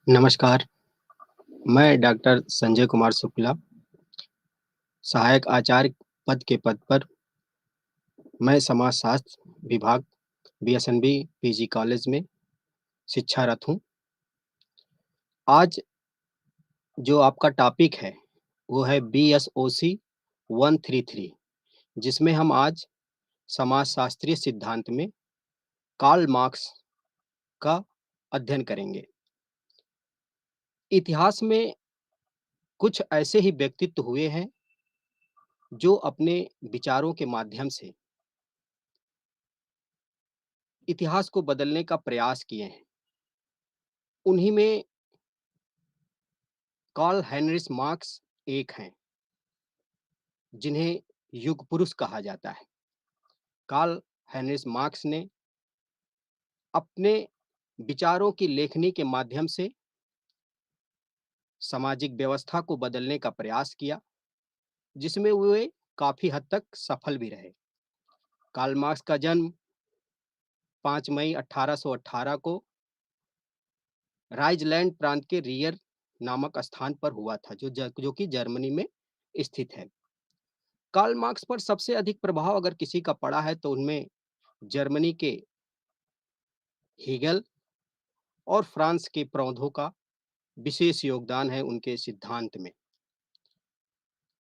नमस्कार, मैं डॉक्टर संजय कुमार शुक्ला, सहायक आचार्य पद के पद पर मैं समाजशास्त्र विभाग बीएसएनबी पीजी कॉलेज में शिक्षारत हूँ। आज जो आपका टॉपिक है, वो है बीएसओसी 133 जिसमें हम आज समाजशास्त्रीय सिद्धांत में कार्ल मार्क्स का अध्ययन करेंगे। इतिहास में कुछ ऐसे ही व्यक्तित्व हुए हैं, जो अपने विचारों के माध्यम से इतिहास को बदलने का प्रयास किए हैं। उन्हीं में कार्ल हेनरिच मार्क्स एक हैं, जिन्हें युग पुरुष कहा जाता है। कार्ल हेनरिच मार्क्स ने अपने विचारों की लेखनी के माध्यम से सामाजिक व्यवस्था को बदलने का प्रयास किया, जिसमें वे काफी हद तक सफल भी रहे। कार्ल मार्क्स का जन्म 5 मई 1818 को राइजलैंड प्रांत के रियर नामक स्थान पर हुआ था, जो कि जर्मनी में स्थित है। कार्ल मार्क्स पर सबसे अधिक प्रभाव अगर किसी का पड़ा है तो उनमें जर्मनी के हेगल और फ्रांस के प्रौधों का विशेष योगदान है उनके सिद्धांत में।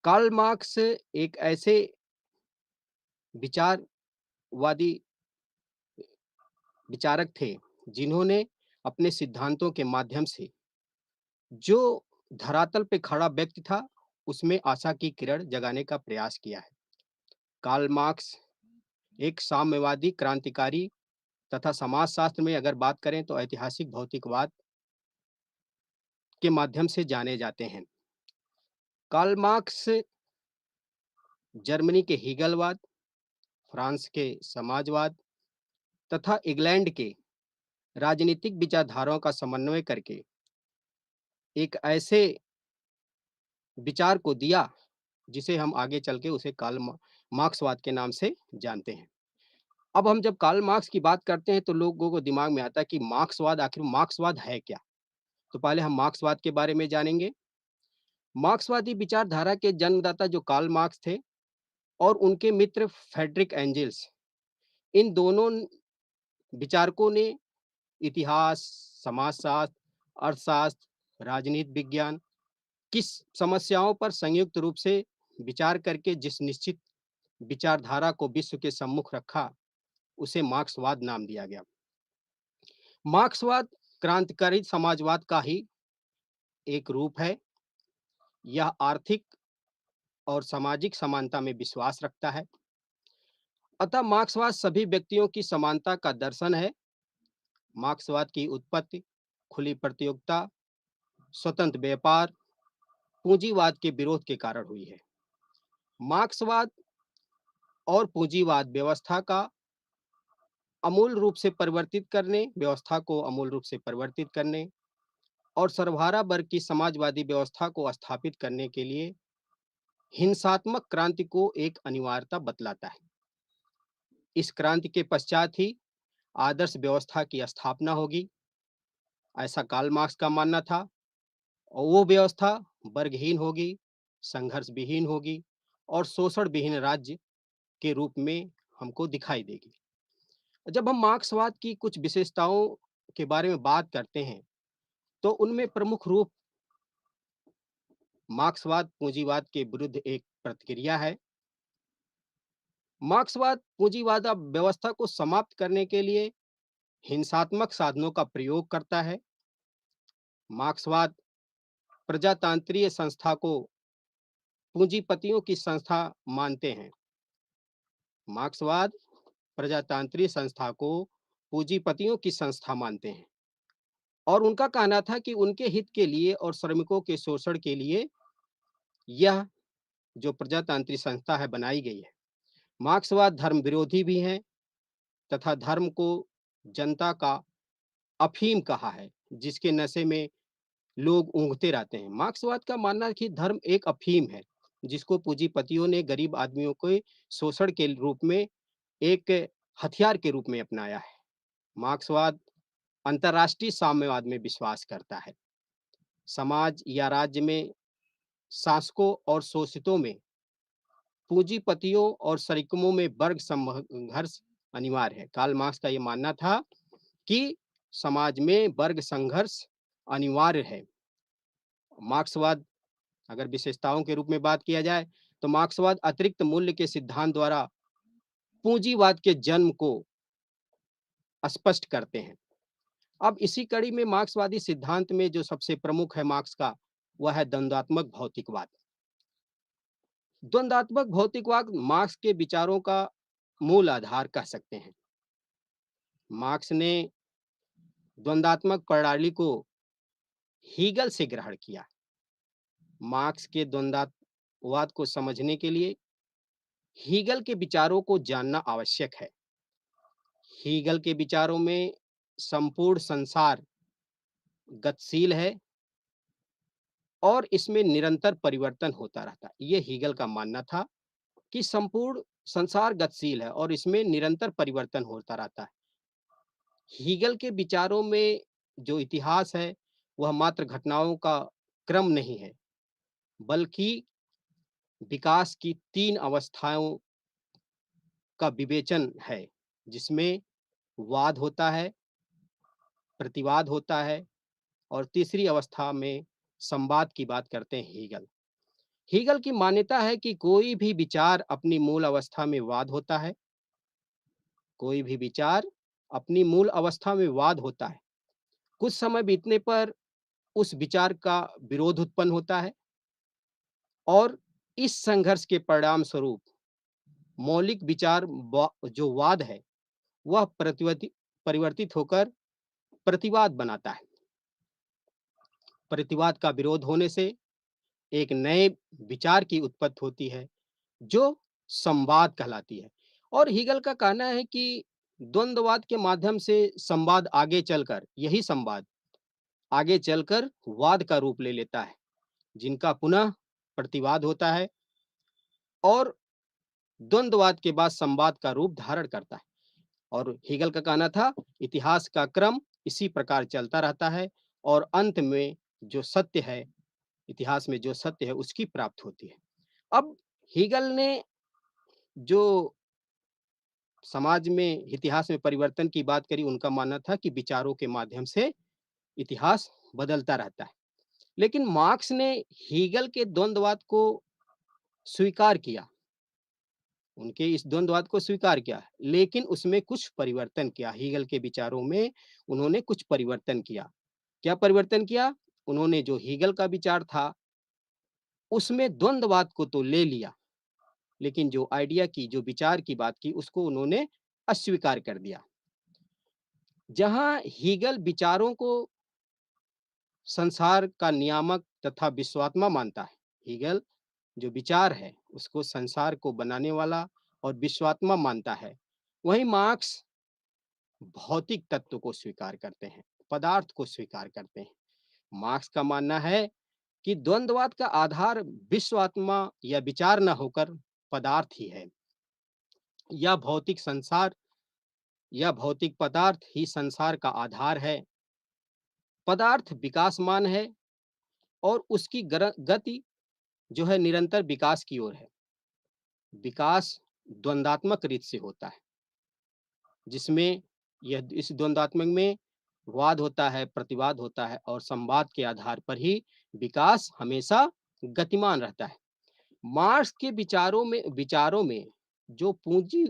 कार्ल मार्क्स एक ऐसे विचारवादी विचारक थे, जिन्होंने अपने सिद्धांतों के माध्यम से जो धरातल पे खड़ा व्यक्ति था, उसमें आशा की किरण जगाने का प्रयास किया है। कार्ल मार्क्स एक साम्यवादी क्रांतिकारी तथा समाजशास्त्र में अगर बात करें तो ऐतिहासिक भौतिकवाद के माध्यम से जाने जाते हैं। कार्ल मार्क्स जर्मनी के हेगलवाद, फ्रांस के समाजवाद तथा इंग्लैंड के राजनीतिक विचारधाराओं का समन्वय करके एक ऐसे विचार को दिया, जिसे हम आगे चल के उसे मार्क्सवाद के नाम से जानते हैं। अब हम जब कार्ल मार्क्स की बात करते हैं तो लोगों को दिमाग में आता है कि मार्क्सवाद, आखिर मार्क्सवाद है क्या? तो पहले हम मार्क्सवाद के बारे में जानेंगे। मार्क्सवादी विचारधारा के जन्मदाता जो कार्ल मार्क्स थे और उनके मित्र फ्रेडरिक एंजल्स, इन दोनों विचारकों ने इतिहास, समाजशास्त्र, अर्थशास्त्र, राजनीति विज्ञान किस समस्याओं पर संयुक्त रूप से विचार करके जिस निश्चित विचारधारा को विश्व के सम्मुख रखा, उसे मार्क्सवाद नाम दिया गया। मार्क्सवाद क्रांतिकारी समाजवाद का ही एक रूप है। यह आर्थिक और सामाजिक समानता में विश्वास रखता है। अतः मार्क्सवाद सभी व्यक्तियों की समानता का दर्शन है। मार्क्सवाद की उत्पत्ति खुली प्रतियोगिता, स्वतंत्र व्यापार, पूंजीवाद के विरोध के कारण हुई है। मार्क्सवाद और पूंजीवाद व्यवस्था को अमूल रूप से परिवर्तित करने और सर्वहारा वर्ग की समाजवादी व्यवस्था को स्थापित करने के लिए हिंसात्मक क्रांति को एक अनिवार्यता बतलाता है। इस क्रांति के पश्चात ही आदर्श व्यवस्था की स्थापना होगी, ऐसा कार्ल मार्क्स का मानना था। और वो व्यवस्था वर्गहीन होगी, संघर्ष विहीन होगी और शोषण विहीन राज्य के रूप में हमको दिखाई देगी। जब हम मार्क्सवाद की कुछ विशेषताओं के बारे में बात करते हैं, तो उनमें प्रमुख रूप मार्क्सवाद पूंजीवाद के विरुद्ध एक प्रतिक्रिया है। मार्क्सवाद पूंजीवाद व्यवस्था को समाप्त करने के लिए हिंसात्मक साधनों का प्रयोग करता है। मार्क्सवाद प्रजातांत्रिक संस्था को पूंजीपतियों की संस्था मानते हैं। मार्क्सवाद प्रजातांत्रिक संस्था को पूंजीपतियों की संस्था मानते हैं और उनका कहना था कि उनके हित के लिए और श्रमिकों के शोषण के लिए यह जो प्रजातांत्रिक संस्था है बनाई गई है। मार्क्सवाद धर्म विरोधी भी है तथा धर्म को जनता का अफीम कहा है, जिसके नशे में लोग ऊँघते रहते हैं। मार्क्सवाद का मानना है कि धर्म एक अफीम है, जिसको पूंजीपतियों ने गरीब आदमियों को शोषण के रूप में एक हथियार के रूप में अपनाया है। मार्क्सवाद अंतर्राष्ट्रीय साम्यवाद में विश्वास करता है। समाज या राज्य में शासकों और शोषितों में, पूंजीपतियों और शरीकों में वर्ग संघर्ष अनिवार्य है। कार्ल मार्क्स का ये मानना था कि समाज में वर्ग संघर्ष अनिवार्य है। मार्क्सवाद, अगर विशेषताओं के रूप में बात किया जाए, तो मार्क्सवाद अतिरिक्त मूल्य के सिद्धांत द्वारा पूंजीवाद के जन्म को स्पष्ट करते हैं। अब इसी कड़ी में मार्क्सवादी सिद्धांत में जो सबसे प्रमुख है मार्क्स का, वह है द्वंद्वात्मक भौतिकवाद। द्वंद्वात्मक भौतिकवाद मार्क्स के विचारों का मूल आधार कह सकते हैं। मार्क्स ने द्वंद्वात्मक प्रणाली को हीगल से ग्रहण किया। मार्क्स के द्वंद्ववाद को समझने के लिए हीगल के विचारों को जानना आवश्यक है। हीगल के विचारों में संपूर्ण संसार गतिशील है और इसमें निरंतर परिवर्तन होता रहता है। ये हीगल का मानना था कि संपूर्ण संसार गतिशील है और इसमें निरंतर परिवर्तन होता रहता है। हीगल के विचारों में जो इतिहास है, वह मात्र घटनाओं का क्रम नहीं है, बल्कि विकास की 3 अवस्थाओं का विवेचन है, जिसमें वाद होता है, प्रतिवाद होता है और तीसरी अवस्था में संवाद की बात करते हैं हीगल। हीगल की मान्यता है कि कोई भी विचार अपनी मूल अवस्था में वाद होता है, कोई भी विचार अपनी मूल अवस्था में वाद होता है। कुछ समय बीतने पर उस विचार का विरोध उत्पन्न होता है और इस संघर्ष के परिणाम स्वरूप मौलिक विचार जो वाद है, वह परिवर्तित होकर प्रतिवाद बनाता है। प्रतिवाद का विरोध होने से एक नए विचार की उत्पत्ति होती है, जो संवाद कहलाती है। और हीगल का कहना है कि द्वंद्ववाद के माध्यम से संवाद आगे चलकर, यही संवाद आगे चलकर वाद का रूप ले लेता है, जिनका पुनः प्रतिवाद होता है और द्वंद्ववाद के बाद संवाद का रूप धारण करता है। और हीगल का कहना था, इतिहास का क्रम इसी प्रकार चलता रहता है और अंत में जो सत्य है, इतिहास में जो सत्य है, उसकी प्राप्त होती है। अब हीगल ने जो समाज में इतिहास में परिवर्तन की बात करी, उनका मानना था कि विचारों के माध्यम से इतिहास बदलता रहता है। लेकिन मार्क्स ने हीगल के द्वंद्ववाद को स्वीकार किया, उनके इस द्वंद्ववाद को स्वीकार किया, लेकिन उसमें कुछ परिवर्तन किया। हीगल के विचारों में उन्होंने कुछ परिवर्तन किया। क्या परिवर्तन किया? उन्होंने जो हीगल का विचार था, उसमें द्वंद्ववाद को तो ले लिया, लेकिन जो आइडिया की, जो विचार की बात की, उसको उन्होंने अस्वीकार कर दिया। जहां हीगल विचारों को संसार का नियामक तथा विश्वात्मा मानता है, हीगल जो विचार है, उसको संसार को बनाने वाला और विश्वात्मा मानता है। वहीं मार्क्स भौतिक तत्व को स्वीकार करते हैं, पदार्थ को स्वीकार करते हैं। मार्क्स का मानना है कि द्वंद्ववाद का आधार विश्वात्मा या विचार न होकर पदार्थ ही है, या भौतिक संसार या भौतिक पदार्थ ही संसार का आधार है। पदार्थ विकासमान है और उसकी गति जो है निरंतर विकास की ओर है। विकास द्वंद्वात्मक रीत से होता है, जिसमें यह इस द्वंद्वात्मक में वाद होता है, प्रतिवाद होता है और संवाद के आधार पर ही विकास हमेशा गतिमान रहता है। मार्क्स के विचारों में जो पूंजी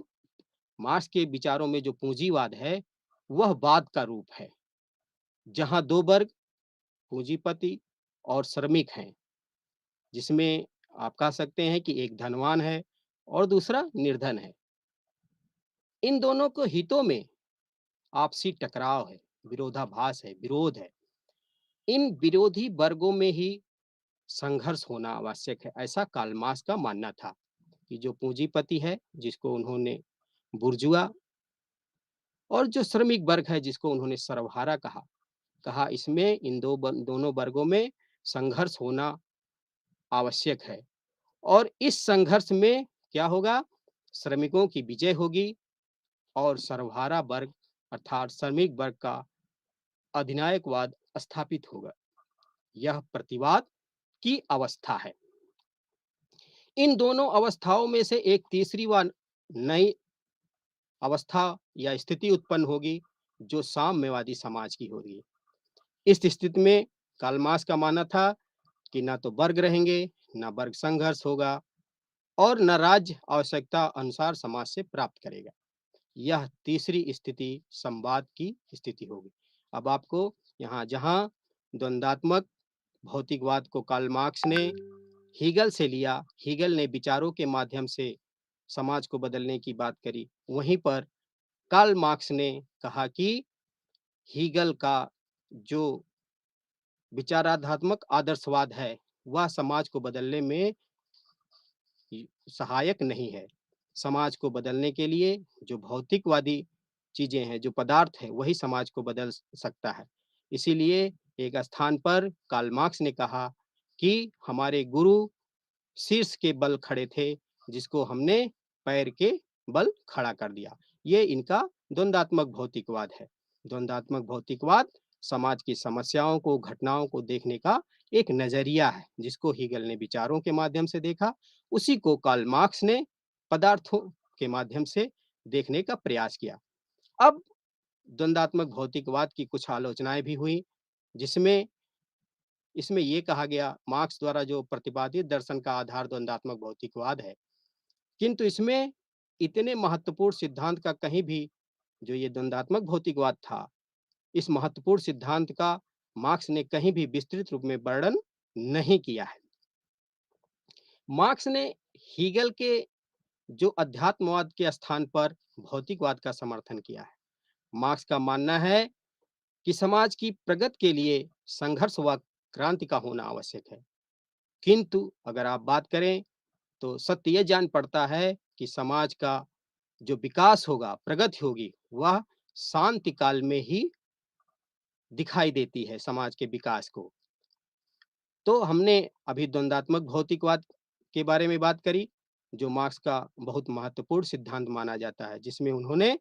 मार्क्स के विचारों में जो पूंजीवाद है, वह वाद का रूप है, जहां 2 वर्ग, पूंजीपति और श्रमिक हैं, जिसमें आप कह सकते हैं कि एक धनवान है और दूसरा निर्धन है। इन दोनों के हितों में आपसी टकराव है, विरोधाभास है, विरोध है। इन विरोधी वर्गों में ही संघर्ष होना आवश्यक है, ऐसा कार्ल मार्क्स का मानना था। कि जो पूंजीपति है, जिसको उन्होंने बुर्जुआ, और जो श्रमिक वर्ग है, जिसको उन्होंने सर्वहारा कहा इसमें इन दोनों वर्गों में संघर्ष होना आवश्यक है और इस संघर्ष में क्या होगा? श्रमिकों की विजय होगी और सर्वहारा वर्ग अर्थात श्रमिक वर्ग का अधिनायकवाद स्थापित होगा। यह प्रतिवाद की अवस्था है। इन दोनों अवस्थाओं में से एक तीसरी व नई अवस्था या स्थिति उत्पन्न होगी, जो साम्यवादी समाज की होगी। इस स्थिति में कार्ल मार्क्स का मानना था कि ना तो वर्ग रहेंगे, ना वर्ग संघर्ष होगा और न राज्य आवश्यकता अनुसार समाज से प्राप्त करेगा। यह तीसरी स्थिति संवाद की स्थिति होगी। अब आपको यहाँ जहाँ द्वंद्वात्मक भौतिकवाद को कार्ल मार्क्स ने हीगल से लिया, हीगल ने विचारों के माध्यम से समाज को बदलने की बात करी, वहीं पर कार्ल मार्क्स ने कहा कि हीगल का जो विचारात्मक आदर्शवाद है, वह समाज को बदलने में सहायक नहीं है। समाज को बदलने के लिए जो भौतिकवादी चीज़ें हैं, जो पदार्थ है, वही समाज को बदल सकता है। इसीलिए एक स्थान पर कार्ल मार्क्स ने कहा कि हमारे गुरु शीर्ष के बल खड़े थे, जिसको हमने पैर के बल खड़ा कर दिया। ये इनका द्वंद्वात्मक भौतिकवाद है। द्वंद्वात्मक भौतिकवाद समाज की समस्याओं को, घटनाओं को देखने का एक नज़रिया है, जिसको हीगल ने विचारों के माध्यम से देखा, उसी को कार्ल मार्क्स ने पदार्थों के माध्यम से देखने का प्रयास किया। अब द्वंद्वात्मक भौतिकवाद की कुछ आलोचनाएँ भी हुई, जिसमें इसमें ये कहा गया मार्क्स द्वारा जो प्रतिपादित दर्शन का आधार द्वंद्वात्मक भौतिकवाद है, किंतु इसमें इतने महत्वपूर्ण सिद्धांत का कहीं भी जो ये द्वंद्वात्मक भौतिकवाद था, इस महत्वपूर्ण सिद्धांत का मार्क्स ने कहीं भी विस्तृत रूप में वर्णन नहीं किया है। मार्क्स ने हीगल के जो अध्यात्मवाद के स्थान पर भौतिकवाद का समर्थन किया है। मार्क्स का मानना है कि समाज की प्रगति के लिए संघर्ष व क्रांति का होना आवश्यक है। किंतु अगर आप बात करें तो सत्य ये जान पड़ता है कि समाज का जो विकास होगा, प्रगति होगी, वह शांति काल में ही दिखाई देती है समाज के विकास को। तो हमने अभी द्वंद्वात्मक भौतिकवाद के बारे में बात करी, जो मार्क्स का बहुत महत्वपूर्ण सिद्धांत माना जाता है, जिसमें उन्होंने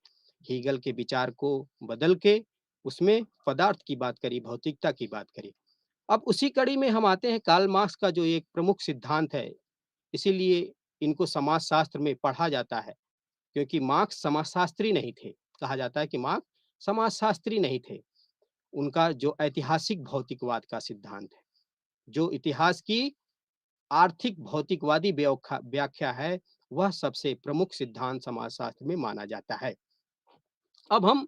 हीगल के विचार को बदल के उसमें पदार्थ की बात करी, भौतिकता की बात करी। अब उसी कड़ी में हम आते हैं कार्ल मार्क्स का जो एक प्रमुख सिद्धांत है, इसीलिए इनको समाजशास्त्र में पढ़ा जाता है, क्योंकि मार्क्स समाजशास्त्री नहीं थे। कहा जाता है कि मार्क्स समाजशास्त्री नहीं थे। उनका जो ऐतिहासिक भौतिकवाद का सिद्धांत है, जो इतिहास की आर्थिक भौतिकवादी व्याख्या है, वह सबसे प्रमुख सिद्धांत समाजशास्त्र में माना जाता है। अब हम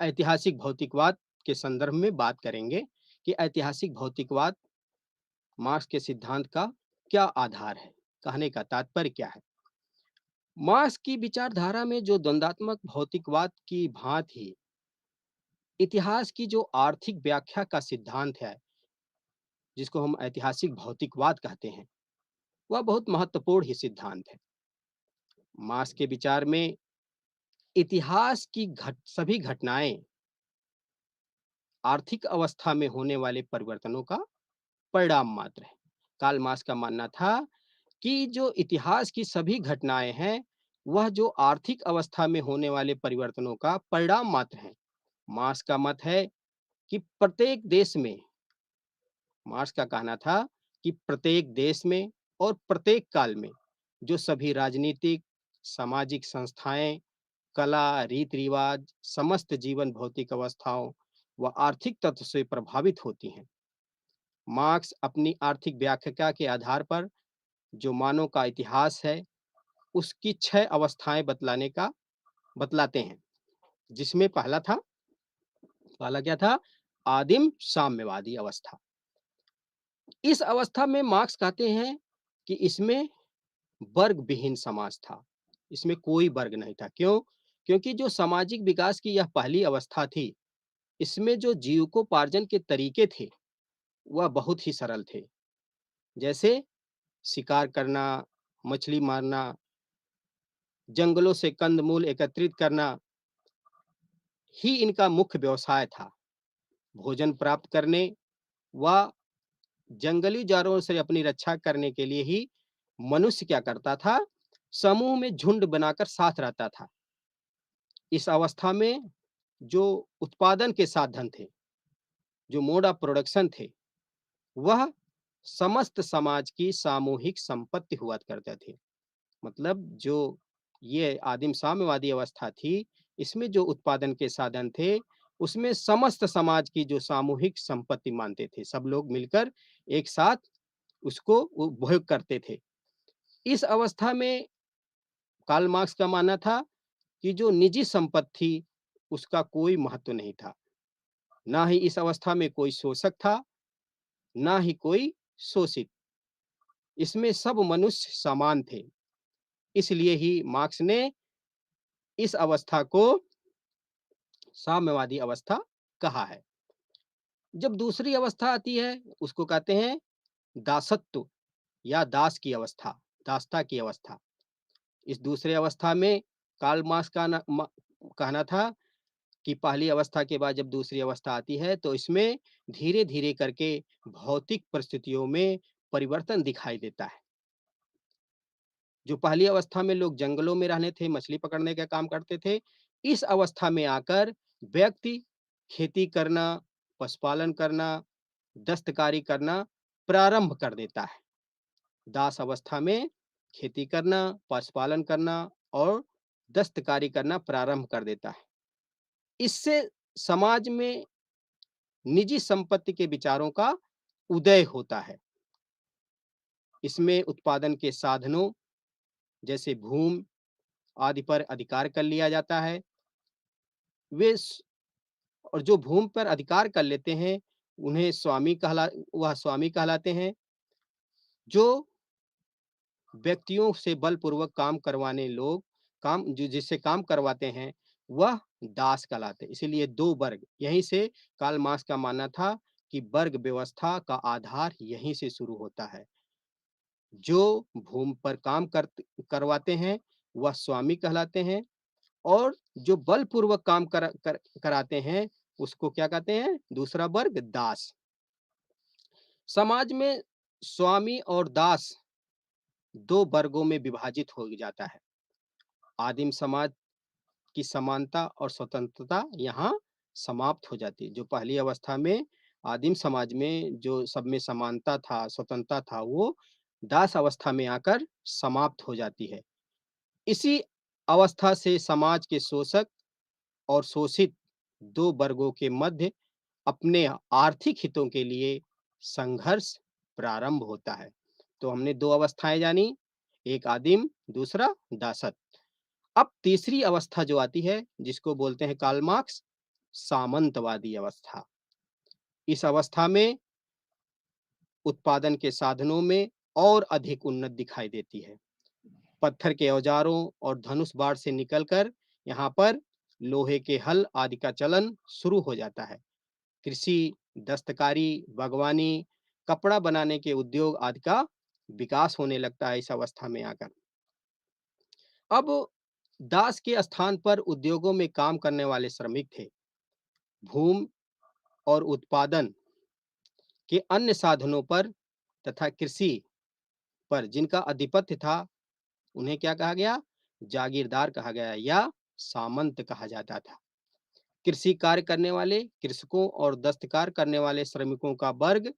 ऐतिहासिक भौतिकवाद के संदर्भ में बात करेंगे कि ऐतिहासिक भौतिकवाद मार्क्स के सिद्धांत का क्या आधार है, कहने का तात्पर्य क्या है। मार्क्स की विचारधारा में जो द्वंद्वात्मक भौतिकवाद की भांति इतिहास की जो आर्थिक व्याख्या का सिद्धांत है, जिसको हम ऐतिहासिक भौतिकवाद कहते हैं, वह बहुत महत्वपूर्ण ही सिद्धांत है। मार्क्स के विचार में इतिहास की सभी घटनाएं आर्थिक अवस्था में होने वाले परिवर्तनों का परिणाम मात्र है। कार्ल मार्क्स का मानना था कि जो इतिहास की सभी घटनाएं हैं, वह जो आर्थिक अवस्था में होने वाले परिवर्तनों का परिणाम मात्र है। मार्क्स का मत है कि प्रत्येक देश में, मार्क्स का कहना था कि प्रत्येक देश में और प्रत्येक काल में जो सभी राजनीतिक, सामाजिक संस्थाएं, कला, रीति-रिवाज, समस्त जीवन भौतिक अवस्थाओं व आर्थिक तत्व से प्रभावित होती हैं। मार्क्स अपनी आर्थिक व्याख्या के आधार पर जो मानव का इतिहास है, उसकी 6 अवस्थाएँ बतलाते हैं, जिसमें पहला क्या था? आदिम साम्यवादी अवस्था। इस अवस्था में मार्क्स कहते हैं कि इसमें वर्ग विहीन समाज था। इसमें कोई वर्ग नहीं था। क्यों? क्योंकि जो सामाजिक विकास की यह पहली अवस्था थी, इसमें जो जीविकोपार्जन के तरीके थे, वह बहुत ही सरल थे। जैसे शिकार करना, मछली मारना, जंगलों से कंद-मूल एकत्रित करना ही इनका मुख्य व्यवसाय था। भोजन प्राप्त करने व जंगली जानवरों से अपनी रक्षा करने के लिए ही मनुष्य क्या करता था? समूह में झुंड बनाकर साथ रहता था। इस अवस्था में जो उत्पादन के साधन थे, जो मोड ऑफ प्रोडक्शन थे, वह समस्त समाज की सामूहिक संपत्ति हुआ करते थे। मतलब जो ये आदिम साम्यवादी अवस्था थी, इसमें जो उत्पादन के साधन थे, उसमें समस्त समाज की जो सामूहिक संपत्ति मानते थे। सब लोग मिलकर एक साथ उसको उपभोग करते थे। इस अवस्था में कार्ल मार्क्स का मानना था कि जो निजी संपत्ति थी, उसका कोई महत्व नहीं था। ना ही इस अवस्था में कोई शोषक था, ना ही कोई शोषित। इसमें सब मनुष्य समान थे। इसलिए ही मार्क्स ने इस अवस्था को साम्यवादी अवस्था कहा है। जब दूसरी अवस्था आती है, उसको कहते हैं दासत्व या दास की अवस्था, दासता की अवस्था। इस दूसरे अवस्था में कार्ल मार्क्स का कहना था कि पहली अवस्था के बाद जब दूसरी अवस्था आती है, तो इसमें धीरे-धीरे करके भौतिक परिस्थितियों में परिवर्तन दिखाई देता है। जो पहली अवस्था में लोग जंगलों में रहने थे, मछली पकड़ने का काम करते थे, इस अवस्था में आकर व्यक्ति खेती करना, पशुपालन करना, दस्तकारी करना प्रारंभ कर देता है। दास अवस्था में खेती करना, पशुपालन करना और दस्तकारी करना प्रारंभ कर देता है। इससे समाज में निजी संपत्ति के विचारों का उदय होता है। इसमें उत्पादन के साधनों जैसे भूमि आदि पर अधिकार कर लिया जाता है। वे स और जो भूमि पर अधिकार कर लेते हैं, उन्हें वह स्वामी कहलाते हैं। जो व्यक्तियों से बलपूर्वक काम करवाने लोग काम जो जिससे काम करवाते हैं, वह दास कहलाते हैं। इसीलिए 2 वर्ग, यहीं से कार्ल मार्क्स का मानना था कि वर्ग व्यवस्था का आधार यहीं से शुरू होता है। जो भूमि पर काम करवाते हैं, वह स्वामी कहलाते हैं और जो बलपूर्वक काम कराते हैं, उसको क्या कहते हैं? दूसरा वर्ग दास। समाज में स्वामी और दास 2 वर्गों में विभाजित हो जाता है। आदिम समाज की समानता और स्वतंत्रता यहाँ समाप्त हो जाती है। जो पहली अवस्था में आदिम समाज में जो सब में समानता था, स्वतंत्रता था, वो दास अवस्था में आकर समाप्त हो जाती है। इसी अवस्था से समाज के शोषक और शोषित 2 वर्गों के मध्य अपने आर्थिक हितों के लिए संघर्ष प्रारंभ होता है। तो हमने 2 अवस्थाएँ जानी, एक आदिम, दूसरा दासत्व। अब तीसरी अवस्था जो आती है, जिसको बोलते हैं कार्ल मार्क्स, सामंतवादी अवस्था। इस अवस्था में उत्पादन के साधनों में और अधिक उन्नत दिखाई देती है। पत्थर के औजारों और धनुष बाण से निकलकर यहाँ पर लोहे के हल आदि का चलन शुरू हो जाता है। कृषि, दस्तकारी, बागवानी, कपड़ा बनाने के उद्योग आदि का विकास होने लगता है इस अवस्था में आकर। अब दास के स्थान पर उद्योगों में काम करने वाले श्रमिक थे। भूमि और उत्पादन के अन्य साधनों पर तथा कृषि पर जिनका आधिपत्य था, उन्हें क्या कहा गया? जागीरदार कहा गया या सामंत कहा जाता था। कृषि कार्य करने वाले कृषकों और दस्तकार करने वाले श्रमिकों का वर्ग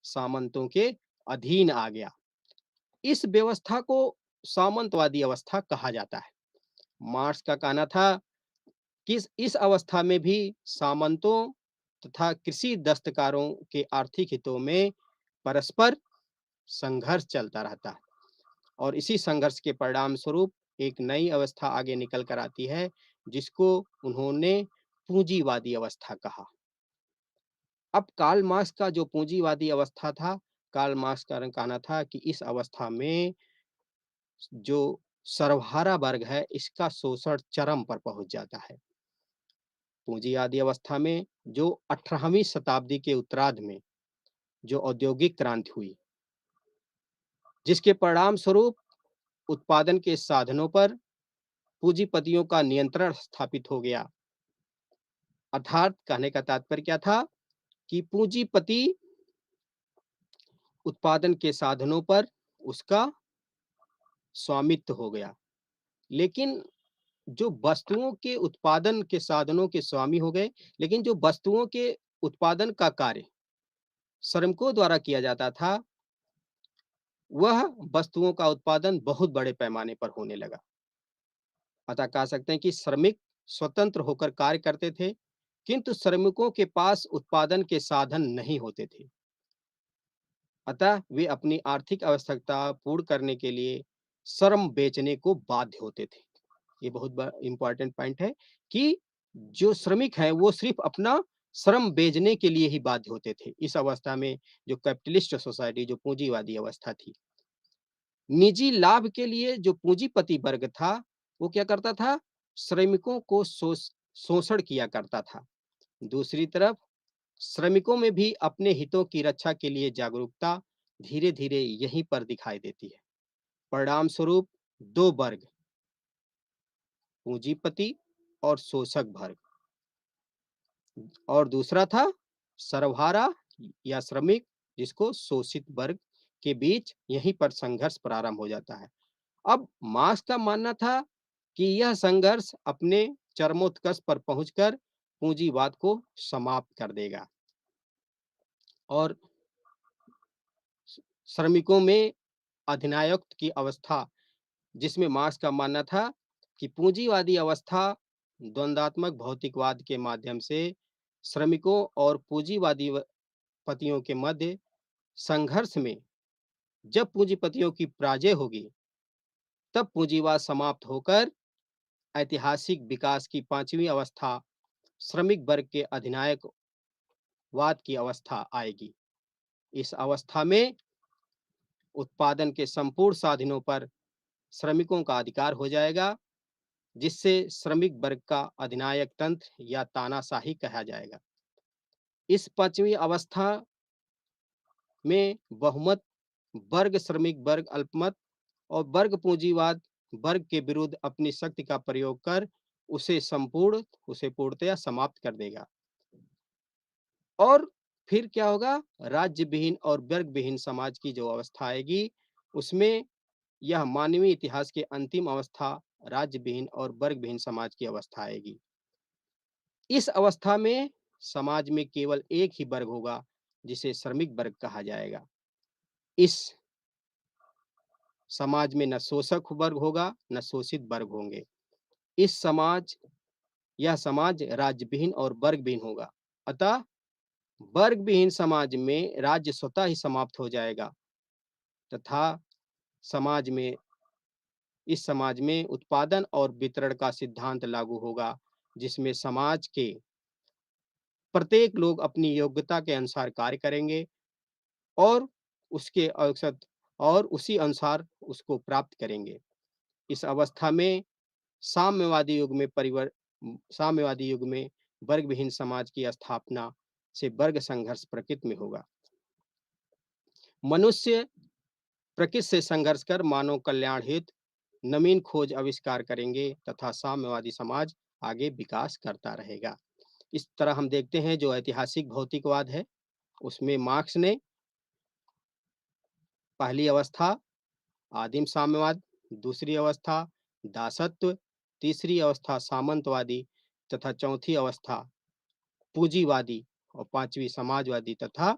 सामंतों के अधीन आ गया। इस व्यवस्था को सामंतवादी अवस्था कहा जाता है। मार्क्स का कहना था कि इस अवस्था में भी सामंतों तथा कृषि दस्तकारों के आर्थिक हितों में परस्पर संघर्ष चलता रहता है और इसी संघर्ष के परिणाम स्वरूप एक नई अवस्था आगे निकल कर आती है, जिसको उन्होंने पूंजीवादी अवस्था कहा। अब कार्ल मार्क्स का जो पूंजीवादी अवस्था था, कार्ल मार्क्स का कहना था कि इस अवस्था में जो सर्वहारा वर्ग है, इसका शोषण चरम पर पहुंच जाता है। पूंजीवादी अवस्था में जो 18वीं शताब्दी के उत्तरार्ध में जो औद्योगिक क्रांति हुई, जिसके परिणाम स्वरूप उत्पादन के साधनों पर पूंजीपतियों का नियंत्रण स्थापित हो गया। अर्थात कहने का तात्पर्य क्या था कि पूंजीपति उत्पादन के साधनों पर उसका स्वामित्व हो गया। लेकिन जो वस्तुओं के उत्पादन के साधनों के स्वामी हो गए, लेकिन जो वस्तुओं के उत्पादन का कार्य श्रमिकों द्वारा किया जाता था, वह वस्तुओं का उत्पादन बहुत बड़े पैमाने पर होने लगा। अतः कह सकते हैं कि श्रमिक स्वतंत्र होकर कार्य करते थे, किंतु श्रमिकों के पास उत्पादन के साधन नहीं होते थे। अतः वे अपनी आर्थिक आवश्यकता पूर्ण करने के लिए श्रम बेचने को बाध्य होते थे। ये बहुत इम्पोर्टेंट पॉइंट है कि जो श्रमिक हैं वो सिर्फ अपना श्रम बेचने के लिए ही बाध्य होते थे। इस अवस्था में जो कैपिटलिस्ट सोसाइटी, जो पूंजीवादी अवस्था थी, निजी लाभ के लिए जो पूंजीपति वर्ग था, वो क्या करता था? श्रमिकों को शोषण किया करता था। दूसरी तरफ श्रमिकों में भी अपने हितों की रक्षा के लिए जागरूकता धीरे-धीरे यहीं पर दिखाई देती है। परिणाम स्वरूप 2 वर्ग, पूंजीपति और शोषक वर्ग, और दूसरा था सर्वहारा या श्रमिक, जिसको शोषित वर्ग, के बीच यहीं पर संघर्ष प्रारंभ हो जाता है। अब मार्क्स का मानना था कि यह संघर्ष अपने चरमोत्कर्ष पर पहुंचकर पूंजीवाद को समाप्त कर देगा और श्रमिकों में अधिनायकत्व की अवस्था, जिसमें मार्क्स का मानना था कि पूंजीवादी अवस्था द्वंद्वात्मक भौतिकवाद के माध्यम से श्रमिकों और पूंजीवादी पतियों के मध्य संघर्ष में जब पूंजीपतियों की पराजय होगी, तब पूंजीवाद समाप्त होकर ऐतिहासिक विकास की पांचवी अवस्था श्रमिक वर्ग के अधिनायकवाद की अवस्था आएगी। इस अवस्था में उत्पादन के संपूर्ण साधनों पर श्रमिकों का अधिकार हो जाएगा, जिससे श्रमिक वर्ग का अधिनायक तंत्र या तानाशाही कहा जाएगा। इस पांचवी अवस्था में बहुमत वर्ग श्रमिक वर्ग अल्पमत और वर्ग पूंजीवाद वर्ग के विरुद्ध अपनी शक्ति का प्रयोग कर उसे पूर्णतया समाप्त कर देगा। और फिर क्या होगा? राज्य विहीन और वर्ग विहीन समाज की जो अवस्था आएगी, उसमें यह मानवीय इतिहास की अंतिम अवस्था राज्य विहीन और वर्ग विहीन समाज की अवस्था आएगी। इस अवस्था में समाज में केवल एक ही वर्ग होगा, जिसे श्रमिक वर्ग कहा जाएगा। इस समाज में न शोषक वर्ग होगा, न शोषित वर्ग होंगे। इस समाज यह समाज राज्य विहीन और वर्ग विहीन होगा। अतः वर्ग विहीन समाज में राज्य स्वतः ही समाप्त हो जाएगा तथा समाज में इस समाज में उत्पादन और वितरण का सिद्धांत लागू होगा, जिसमें समाज के प्रत्येक लोग अपनी योग्यता के अनुसार कार्य करेंगे और उसके अवसर और उसी अनुसार उसको प्राप्त करेंगे। इस अवस्था में साम्यवादी युग में साम्यवादी युग में वर्ग विहीन समाज की स्थापना से वर्ग संघर्ष प्रकृति में होगा। मनुष्य प्रकृति से संघर्ष कर मानव कल्याण हेतु नवीन खोज आविष्कार करेंगे तथा साम्यवादी समाज आगे विकास करता रहेगा। इस तरह हम देखते हैं जो ऐतिहासिक भौतिकवाद है, उसमें मार्क्स ने पहली अवस्था आदिम साम्यवाद, दूसरी अवस्था दासत्व, तीसरी अवस्था सामंतवादी तथा चौथी अवस्था पूंजीवादी और पांचवी समाजवादी तथा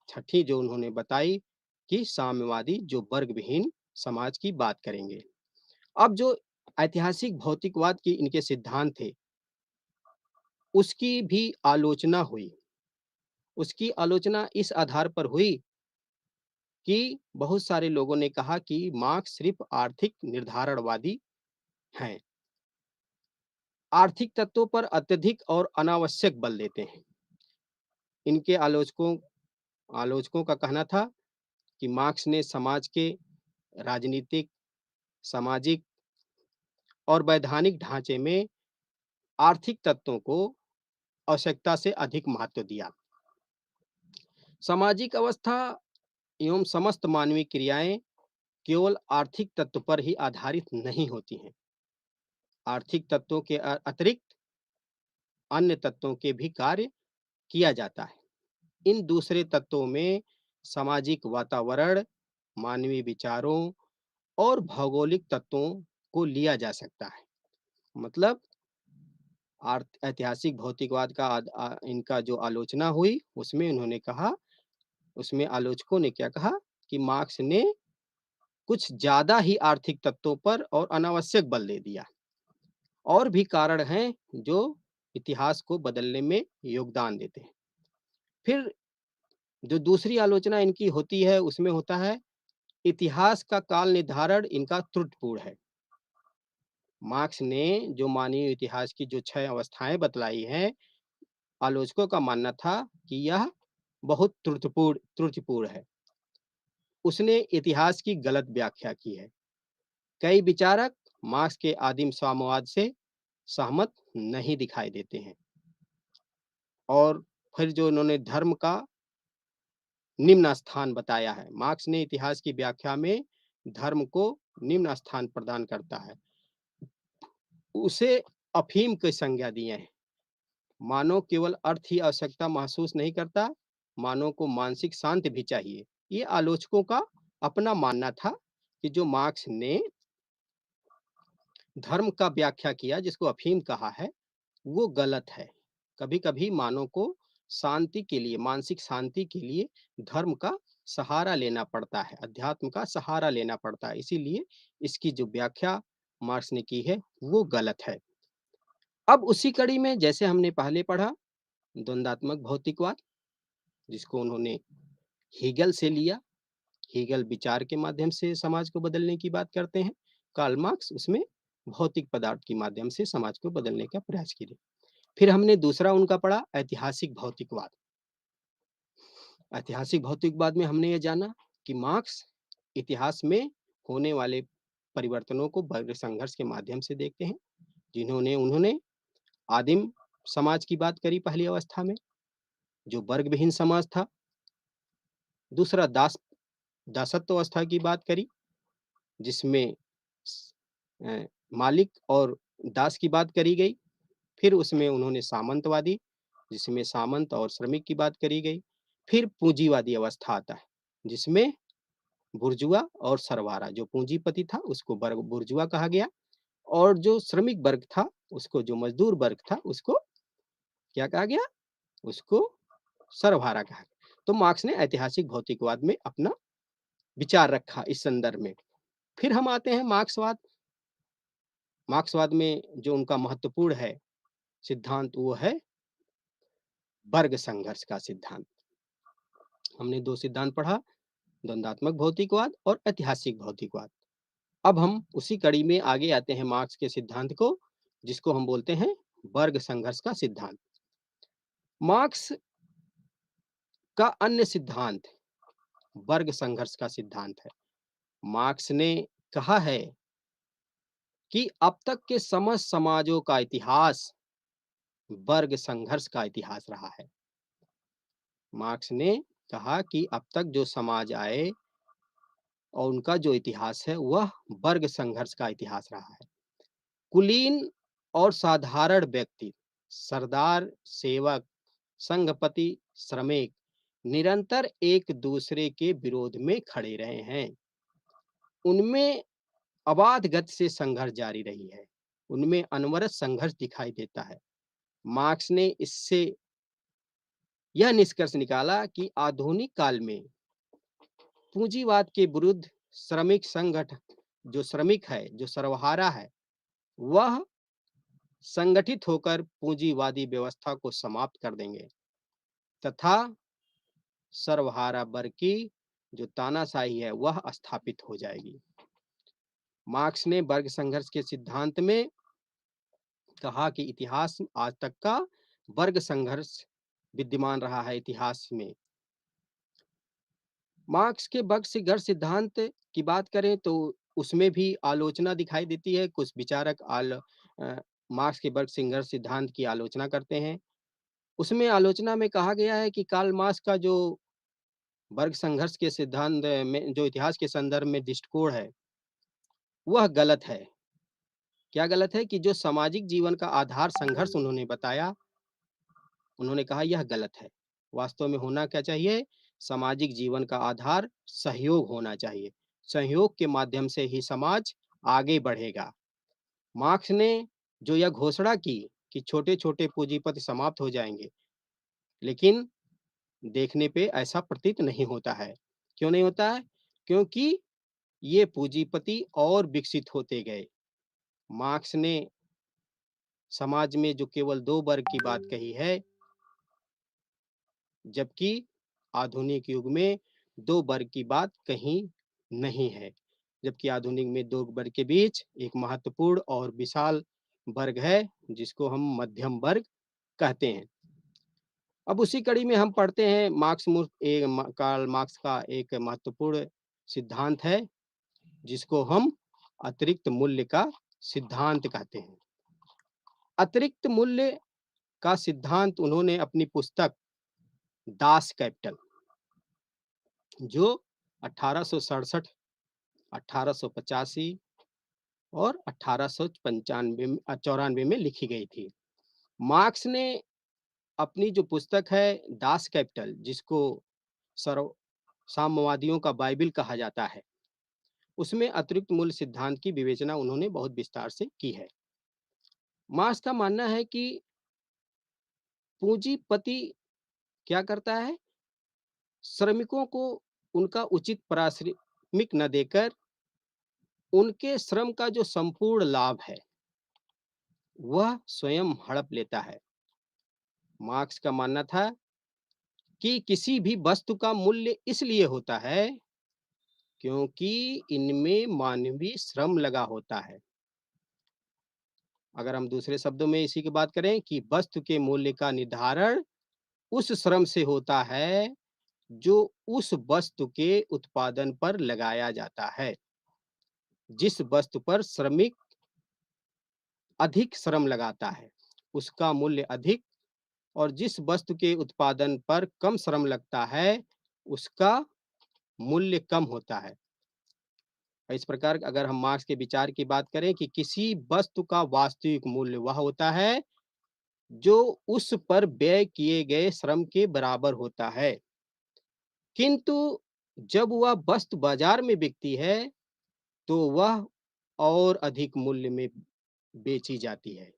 छठी जो उन्होंने बताई कि साम्यवादी, जो वर्ग विहीन समाज की बात करेंगे। अब जो ऐतिहासिक भौतिकवाद के इनके सिद्धांत थे, उसकी भी आलोचना हुई। उसकी आलोचना इस आधार पर हुई कि बहुत सारे लोगों ने कहा कि मार्क्स सिर्फ आर्थिक निर्धारणवादी हैं। आर्थिक तत्वों पर अत्यधिक और अनावश्यक बल देते हैं। इनके आलोचकों का कहना था कि मार्क्स ने समाज के राजनीतिक, सामाजिक और वैधानिक ढांचे में आर्थिक तत्वों को आवश्यकता से अधिक महत्व दिया। सामाजिक अवस्था एवं समस्त मानवीय क्रियाएं केवल आर्थिक तत्व पर ही आधारित नहीं होती हैं। आर्थिक तत्वों के अतिरिक्त अन्य तत्वों के भी कार्य किया जाता है। इन दूसरे तत्वों में सामाजिक वातावरण, मानवीय विचारों और भौगोलिक तत्वों को लिया जा सकता है। मतलब ऐतिहासिक भौतिकवाद का इनका जो आलोचना हुई, उसमें उन्होंने कहा उसमें आलोचकों ने क्या कहा कि मार्क्स ने कुछ ज़्यादा ही आर्थिक तत्वों पर और अनावश्यक बल दे दिया। और भी कारण हैं जो इतिहास को बदलने में योगदान देते हैं। फिर जो दूसरी आलोचना इनकी होती है उसमें होता है इतिहास का काल निर्धारण इनका त्रुटिपूर्ण है। मार्क्स ने जो मानवीय इतिहास की जो 6 अवस्थाएँ बतलाई हैं, आलोचकों का मानना था कि यह बहुत त्रुटिपूर्ण है। उसने इतिहास की गलत व्याख्या की है। कई विचारक मार्क्स के आदिम साम्यवाद से सहमत नहीं दिखाई देते हैं और फिर जो उन्होंने धर्म का निम्न स्थान बताया है। मार्क्स ने इतिहास की व्याख्या में धर्म को निम्न स्थान प्रदान करता है। उसे अफ़ीम की संज्ञा दिए हैं। मानव केवल अर्थ ही आवश्यकता महसूस नहीं करता, मानव को मानसिक शांति भी चाहिए। ये आलोचकों का अपना मानना था कि जो मार्क्स ने धर्म का व्याख्या किया जिसको अफ़ीम कहा है, वो गलत है। कभी-कभी मानव को शांति के लिए, मानसिक शांति के लिए धर्म का सहारा लेना पड़ता है, अध्यात्म का सहारा लेना पड़ता है। इसीलिए इसकी जो व्याख्या मार्क्स ने की है, वो गलत है। अब उसी कड़ी में जैसे हमने पहले पढ़ा द्वंदात्मक भौतिकवाद, जिसको उन्होंने हेगल से लिया। हेगल विचार के माध्यम से समाज को बदलने की बात करते हैं। कार्ल मार्क्स उसमें भौतिक पदार्थ के माध्यम से समाज को बदलने का प्रयास किए। फिर हमने दूसरा उनका पढ़ा ऐतिहासिक भौतिकवाद। ऐतिहासिक भौतिकवाद में हमने ये जाना कि मार्क्स इतिहास में होने वाले परिवर्तनों को वर्ग संघर्ष के माध्यम से देखते हैं, जिन्होंने उन्होंने आदिम समाज की बात करी पहली अवस्था में, जो वर्ग विहीन समाज था। दूसरा दासत्व अवस्था की बात करी, जिसमें अ, मालिक और दास की बात करी गई। फिर उसमें उन्होंने सामंतवादी, जिसमें सामंत और श्रमिक की बात करी गई। फिर पूंजीवादी अवस्था आता है, जिसमें बुर्जुआ और सरवारा, जो पूंजीपति था उसको वर्ग बुर्जुआ कहा गया और जो श्रमिक वर्ग था, उसको जो मजदूर वर्ग था, उसको क्या कहा गया? उसको सरवारा कहा गया। तो मार्क्स ने ऐतिहासिक भौतिकवाद में अपना विचार रखा इस संदर्भ में। फिर हम आते हैं मार्क्सवाद। मार्क्सवाद में जो उनका महत्वपूर्ण है सिद्धांत वो है वर्ग संघर्ष का सिद्धांत। हमने 2 सिद्धांत पढ़ा, द्वंदात्मक भौतिकवाद और ऐतिहासिक भौतिकवाद। अब हम उसी कड़ी में आगे आते हैं मार्क्स के सिद्धांत को, जिसको हम बोलते हैं वर्ग संघर्ष का सिद्धांत। मार्क्स का अन्य सिद्धांत वर्ग संघर्ष का सिद्धांत है। मार्क्स ने कहा है कि अब तक के समस्त समाजों का इतिहास वर्ग संघर्ष का इतिहास रहा है। मार्क्स ने कहा कि अब तक जो समाज आए और उनका जो इतिहास है वह वर्ग संघर्ष का इतिहास रहा है। कुलीन और साधारण व्यक्ति, सरदार, सेवक, संघपति, श्रमिक निरंतर एक दूसरे के विरोध में खड़े रहे हैं। उनमें अबाध गति से संघर्ष जारी रही है। उनमें अनवरत संघर्ष दिखाई देता है। मार्क्स ने इससे यह निष्कर्ष निकाला कि आधुनिक काल में पूंजीवाद के विरुद्ध श्रमिक संगठन, जो श्रमिक है, जो सर्वहारा है, वह संगठित होकर पूंजीवादी व्यवस्था को समाप्त कर देंगे तथा सर्वहारा वर्ग की जो तानाशाही है वह स्थापित हो जाएगी। मार्क्स ने वर्ग संघर्ष के सिद्धांत में कहा कि इतिहास आज तक का वर्ग संघर्ष विद्यमान रहा है इतिहास में। मार्क्स के वर्ग संघर्ष सिद्धांत की बात करें तो उसमें भी आलोचना दिखाई देती है। कुछ विचारक मार्क्स के वर्ग संघर्ष सिद्धांत की आलोचना करते हैं। उसमें आलोचना में कहा गया है कि कार्ल मार्क्स का जो वर्ग संघर्ष के सिद्धांत में जो इतिहास के संदर्भ में दृष्टिकोण है, वह गलत है। क्या गलत है? कि जो सामाजिक जीवन का आधार संघर्ष उन्होंने बताया, उन्होंने कहा यह गलत है। वास्तव में होना क्या चाहिए? सामाजिक जीवन का आधार सहयोग होना चाहिए। सहयोग के माध्यम से ही समाज आगे बढ़ेगा। मार्क्स ने जो यह घोषणा की कि छोटे-छोटे पूंजीपति समाप्त हो जाएँगे, लेकिन देखने पे ऐसा प्रतीत नहीं होता है। क्यों नहीं होता है? क्योंकि ये पूंजीपति और विकसित होते गए। मार्क्स ने समाज में जो केवल 2 वर्ग की बात कही है, जबकि आधुनिक युग में 2 वर्ग की बात कहीं नहीं है। जबकि आधुनिक में 2 वर्ग के बीच एक महत्वपूर्ण और विशाल वर्ग है, जिसको हम मध्यम वर्ग कहते हैं। अब उसी कड़ी में हम पढ़ते हैं कार्ल मार्क्स का एक महत्वपूर्ण सिद्धांत है, जिसको हम अतिरिक्त मूल्य का सिद्धांत कहते हैं। अतिरिक्त मूल्य का सिद्धांत उन्होंने अपनी पुस्तक दास कैपिटल, जो 1867, 1885 और 1895 94 में लिखी गई थी। मार्क्स ने अपनी जो पुस्तक है दास कैपिटल, जिसको सर्व साम्यवादियों का बाइबिल कहा जाता है, उसमें अतिरिक्त मूल्य सिद्धांत की विवेचना उन्होंने बहुत विस्तार से की है। मार्क्स का मानना है कि पूंजीपति क्या करता है? श्रमिकों को उनका उचित पारिश्रमिक न देकर उनके श्रम का जो संपूर्ण लाभ है, वह स्वयं हड़प लेता है। मार्क्स का मानना था कि किसी भी वस्तु का मूल्य इसलिए होता है क्योंकि इनमें मानवीय श्रम लगा होता है। अगर हम दूसरे शब्दों में इसी की बात करें कि वस्तु के मूल्य का निर्धारण उस श्रम से होता है जो उस वस्तु के उत्पादन पर लगाया जाता है। जिस वस्तु पर श्रमिक अधिक श्रम लगाता है, उसका मूल्य अधिक, और जिस वस्तु के उत्पादन पर कम श्रम लगता है, उसका मूल्य कम होता है। इस प्रकार अगर हम मार्क्स के विचार की बात करें कि किसी वस्तु का वास्तविक मूल्य वह होता है जो उस पर व्यय किए गए श्रम के बराबर होता है। किंतु जब वह वस्तु बाजार में बिकती है, तो वह और अधिक मूल्य में बेची जाती है।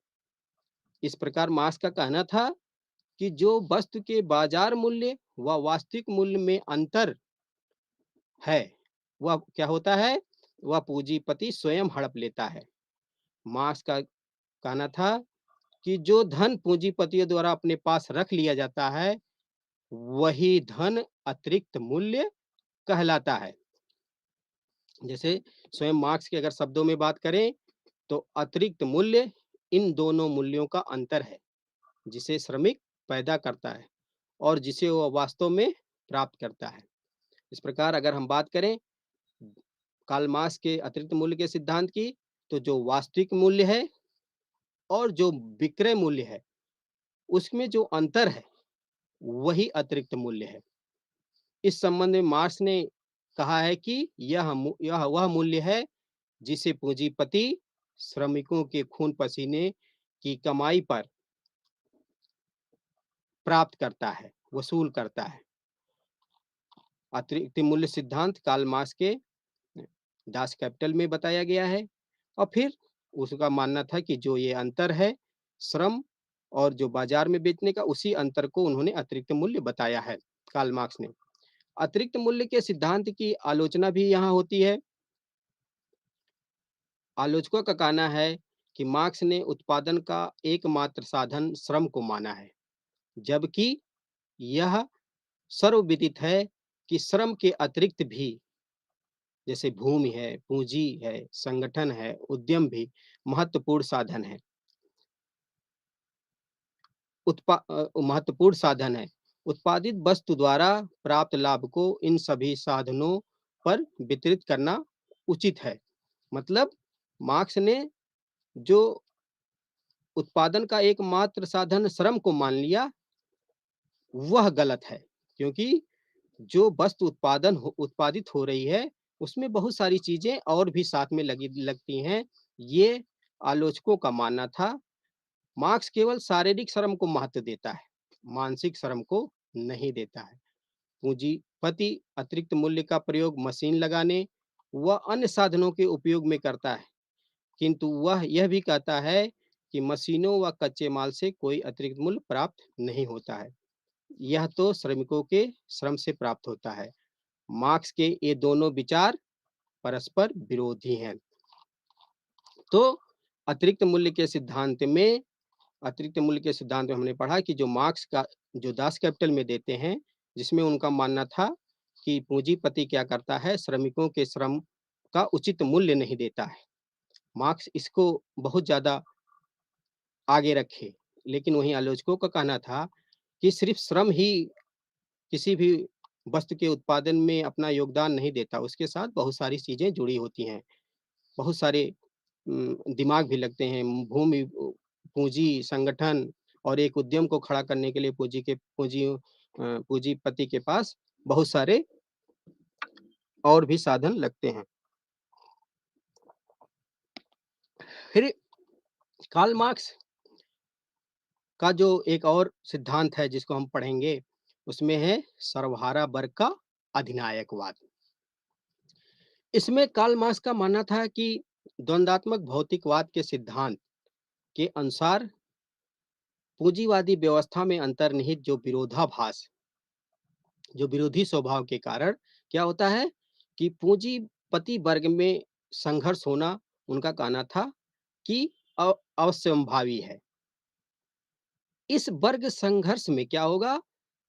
इस प्रकार मार्क्स का कहना था कि जो वस्तु के बाजार मूल्य व वास्तविक मूल्य में अंतर है, वह क्या होता है? वह पूंजीपति स्वयं हड़प लेता है। मार्क्स का कहना था कि जो धन पूंजीपतियों द्वारा अपने पास रख लिया जाता है, वही धन अतिरिक्त मूल्य कहलाता है। जैसे स्वयं मार्क्स के अगर शब्दों में बात करें, तो अतिरिक्त मूल्य इन दोनों मूल्यों का अंतर है, जिसे श्रमिक पैदा करता है और जिसे वह वास्तव में प्राप्त करता है। इस प्रकार अगर हम बात करें कार्ल मार्क्स के अतिरिक्त मूल्य के सिद्धांत की, तो जो वास्तविक मूल्य है और जो विक्रय मूल्य है, उसमें जो अंतर है, वही अतिरिक्त मूल्य है। इस संबंध में मार्क्स ने कहा है कि यह वह मूल्य है जिसे पूंजीपति श्रमिकों के खून पसीने की कमाई पर प्राप्त करता है, वसूल करता है। अतिरिक्त मूल्य सिद्धांत कार्ल मार्क्स के दास कैपिटल में बताया गया है। और फिर उसका मानना था कि जो ये अंतर है श्रम और जो बाजार में बेचने का, उसी अंतर को उन्होंने अतिरिक्त मूल्य बताया है कार्ल मार्क्स ने। अतिरिक्त मूल्य के सिद्धांत की आलोचना भी यहाँ होती है। आलोचकों का कहना है कि मार्क्स ने उत्पादन का एकमात्र साधन श्रम को माना है, जबकि यह सर्वविदित है कि श्रम के अतिरिक्त भी, जैसे भूमि है, पूंजी है, संगठन है, उद्यम भी महत्वपूर्ण साधन है। महत्वपूर्ण साधन है। उत्पादित वस्तु द्वारा प्राप्त लाभ को इन सभी साधनों पर वितरित करना उचित है। मतलब मार्क्स ने जो उत्पादन का एकमात्र साधन श्रम को मान लिया, वह गलत है। क्योंकि जो वस्तु उत्पादित हो रही है, उसमें बहुत सारी चीजें और भी साथ में लगती हैं। ये आलोचकों का मानना था। मार्क्स केवल शारीरिक श्रम को महत्व देता है, मानसिक श्रम को नहीं देता है। पूंजीपति अतिरिक्त मूल्य का प्रयोग मशीन लगाने व अन्य साधनों के उपयोग में करता है, किंतु वह यह भी कहता है कि मशीनों व कच्चे माल से कोई अतिरिक्त मूल्य प्राप्त नहीं होता है। यह तो श्रमिकों के श्रम से प्राप्त होता है। मार्क्स के ये दोनों विचार परस्पर विरोधी हैं। तो अतिरिक्त मूल्य के सिद्धांत में हमने पढ़ा कि जो मार्क्स का जो दास कैपिटल में देते हैं, जिसमें उनका मानना था कि पूंजीपति क्या करता है, श्रमिकों के श्रम का उचित मूल्य नहीं देता है। मार्क्स इसको बहुत ज़्यादा आगे रखे, लेकिन वहीं आलोचकों का कहना था कि सिर्फ श्रम ही किसी भी वस्तु के उत्पादन में अपना योगदान नहीं देता, उसके साथ बहुत सारी चीज़ें जुड़ी होती हैं। बहुत सारे दिमाग भी लगते हैं, पूँजी, संगठन और एक उद्यम को खड़ा करने के लिए पूँजीपति के पास बहुत सारे और भी साधन लगते हैं। फिर कार्ल मार्क्स का जो एक और सिद्धांत है जिसको हम पढ़ेंगे, उसमें है सर्वहारा वर्ग का अधिनायकवाद। इसमें कार्ल मार्क्स का मानना था कि द्वंदात्मक भौतिकवाद के सिद्धांत के अनुसार पूंजीवादी व्यवस्था में अंतर्निहित जो विरोधी स्वभाव के कारण क्या होता है कि पूंजीपति वर्ग में संघर्ष होना, उनका कहना था कि अवश्यंभावी है। इस वर्ग संघर्ष में क्या होगा,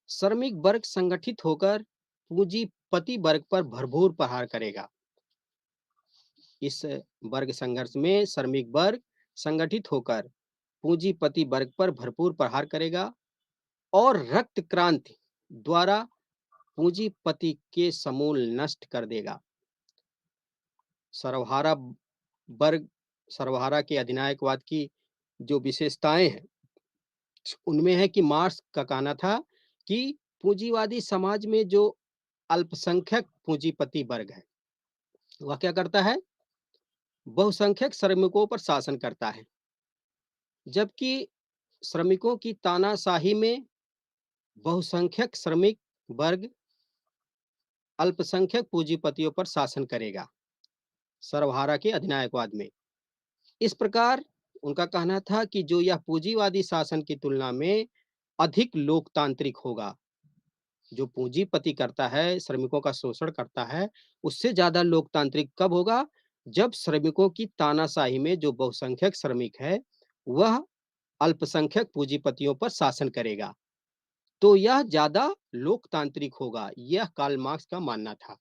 श्रमिक वर्ग संगठित होकर पूंजीपति वर्ग पर भरपूर प्रहार करेगा। इस वर्ग संघर्ष में श्रमिक वर्ग संगठित होकर पूंजीपति वर्ग पर भरपूर प्रहार करेगा और रक्त क्रांति द्वारा पूंजीपति के समूल नष्ट कर देगा। सर्वहारा वर्ग सर्वहारा के अधिनायकवाद की जो विशेषताएं हैं, उनमें है कि मार्क्स का कहना था कि पूंजीवादी समाज में जो अल्पसंख्यक पूंजीपति वर्ग है, वह क्या करता है, बहुसंख्यक श्रमिकों पर शासन करता है, जबकि श्रमिकों की तानाशाही में बहुसंख्यक श्रमिक वर्ग अल्पसंख्यक पूंजीपतियों पर शासन करेगा, सर्वहारा के अधिनायकवाद में। इस प्रकार उनका कहना था कि जो यह पूंजीवादी शासन की तुलना में अधिक लोकतांत्रिक होगा। जो पूंजीपति करता है, श्रमिकों का शोषण करता है, उससे ज्यादा लोकतांत्रिक कब होगा, जब श्रमिकों की तानाशाही में जो बहुसंख्यक श्रमिक है, वह अल्पसंख्यक पूंजीपतियों पर शासन करेगा, तो यह ज्यादा लोकतांत्रिक होगा। यह कार्ल मार्क्स का मानना था।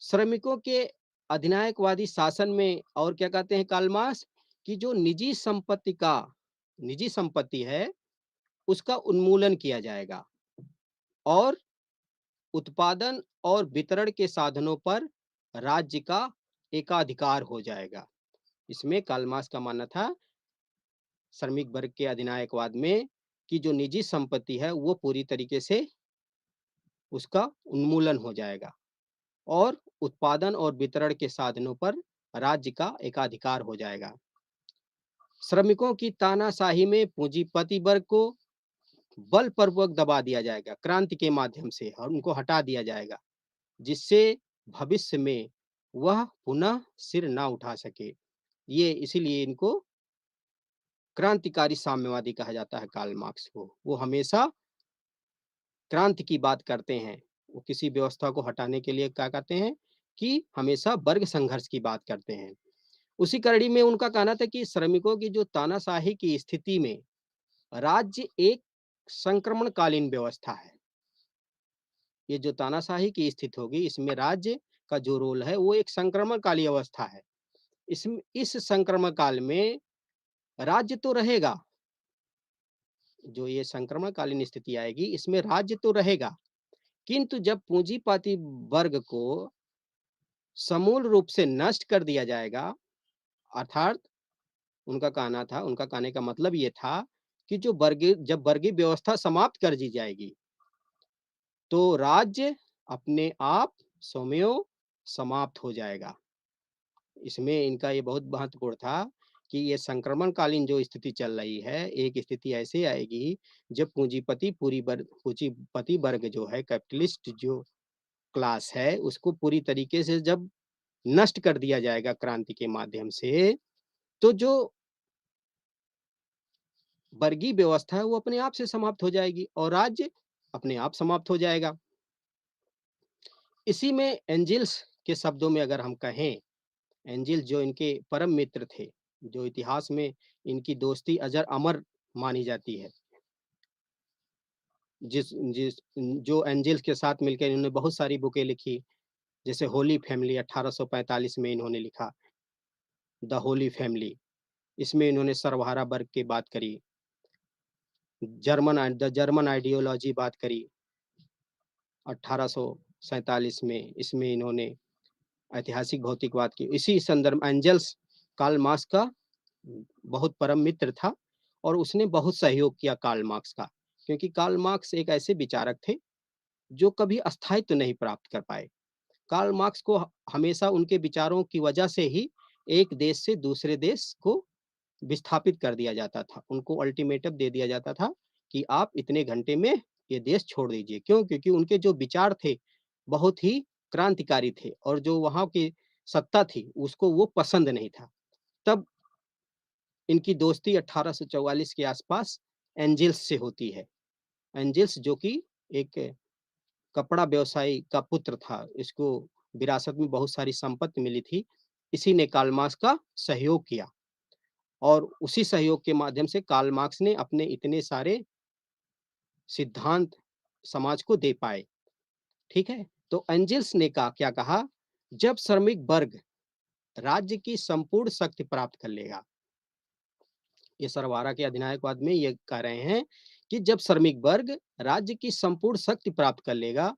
श्रमिकों के अधिनायकवादी शासन में और क्या कहते हैं कार्ल मार्क्स, कि जो निजी संपत्ति है, उसका उन्मूलन किया जाएगा और उत्पादन और वितरण के साधनों पर राज्य का एकाधिकार हो जाएगा। इसमें कार्ल मार्क्स का मानना था, श्रमिक वर्ग के अधिनायकवाद में, कि जो निजी संपत्ति है वो पूरी तरीके से उसका उन्मूलन हो जाएगा और उत्पादन और वितरण के साधनों पर राज्य का एकाधिकार हो जाएगा। श्रमिकों की तानाशाही में पूंजीपति वर्ग को बलपूर्वक दबा दिया जाएगा क्रांति के माध्यम से, और उनको हटा दिया जाएगा, जिससे भविष्य में वह पुनः सिर ना उठा सके। ये इसीलिए इनको क्रांतिकारी साम्यवादी कहा जाता है कार्ल मार्क्स को। वो हमेशा क्रांति की बात करते हैं। वो किसी व्यवस्था को हटाने के लिए क्या कहते हैं, कि हमेशा वर्ग संघर्ष की बात करते हैं। उसी कड़ी में उनका कहना था कि श्रमिकों की जो तानाशाही की स्थिति में राज्य एक संक्रमणकालीन व्यवस्था है। ये जो तानाशाही की स्थिति होगी, इसमें राज्य का जो रोल है वो एक संक्रमणकालीन अवस्था है। इस संक्रमण काल में राज्य तो रहेगा, जो ये संक्रमणकालीन स्थिति आएगी इसमें राज्य तो रहेगा, किंतु जब पूंजीपति वर्ग को समूल रूप से नष्ट कर दिया जाएगा, अर्थात उनका कहने का मतलब ये था कि जब वर्गीय व्यवस्था समाप्त कर दी जाएगी, तो राज्य अपने आप स्वमेव समाप्त हो जाएगा। इसमें इनका ये बहुत महत्वपूर्ण था कि ये संक्रमणकालीन जो स्थिति चल रही है, एक स्थिति ऐसे आएगी जब पूंजीपति वर्ग जो है, कैपिटलिस्ट जो क्लास है, उसको पूरी तरीके से जब नष्ट कर दिया जाएगा क्रांति के माध्यम से, तो जो वर्गीय व्यवस्था है वो अपने आप से समाप्त हो जाएगी और राज्य अपने आप समाप्त हो जाएगा। इसी में एंजिल्स के शब्दों में अगर हम कहें, एंजिल जो इनके परम मित्र थे, जो इतिहास में इनकी दोस्ती अजर-अमर मानी जाती है। जिस जिस जो एंजिल्स के साथ मिलकर इन्होंने बहुत सारी बुकें लिखी, जैसे होली फैमिली 1845 में इन्होंने लिखा, द होली फैमिली। इसमें इन्होंने सर्वहारा वर्ग की बात करी, द जर्मन आइडियोलॉजी बात करी 1847 में, इसमें इन्होंने ऐतिहासिक भौतिकवाद की इसी संदर्भ एंजल्स कार्ल मार्क्स का बहुत परम मित्र था और उसने बहुत सहयोग किया कार्ल मार्क्स का, क्योंकि कार्ल मार्क्स एक ऐसे विचारक थे जो कभी स्थायित्व नहीं प्राप्त कर पाए। कार्ल मार्क्स को हमेशा उनके विचारों की वजह से ही एक देश से दूसरे देश को विस्थापित कर दिया जाता था। उनको अल्टीमेटम दे दिया जाता था कि आप इतने घंटे में ये देश छोड़ दीजिए। क्यों? क्योंकि उनके जो विचार थे, बहुत ही क्रांतिकारी थे और जो वहाँ की सत्ता थी, उसको वो पसंद नहीं था। तब इनकी दोस्ती 1844 के आसपास एंजिल्स से होती है। एंजिल्स जो कि एक कपड़ा व्यवसायी का पुत्र था। इसको विरासत में बहुत सारी संपत्ति मिली थी। इसी ने कार्ल मार्क्स का सहयोग किया और उसी सहयोग के माध्यम से कार्ल मार्क्स ने अपने इतने सारे सिद्धांत समाज को दे पाए। ठीक है? तो एंजिल्स ने क्या कहा, जब श्रमिक वर्ग राज्य की संपूर्ण शक्ति प्राप्त कर लेगा, ये सरवारा के अधिनायकवाद में ये कह रहे हैं कि जब श्रमिक वर्ग राज्य की संपूर्ण शक्ति प्राप्त कर लेगा,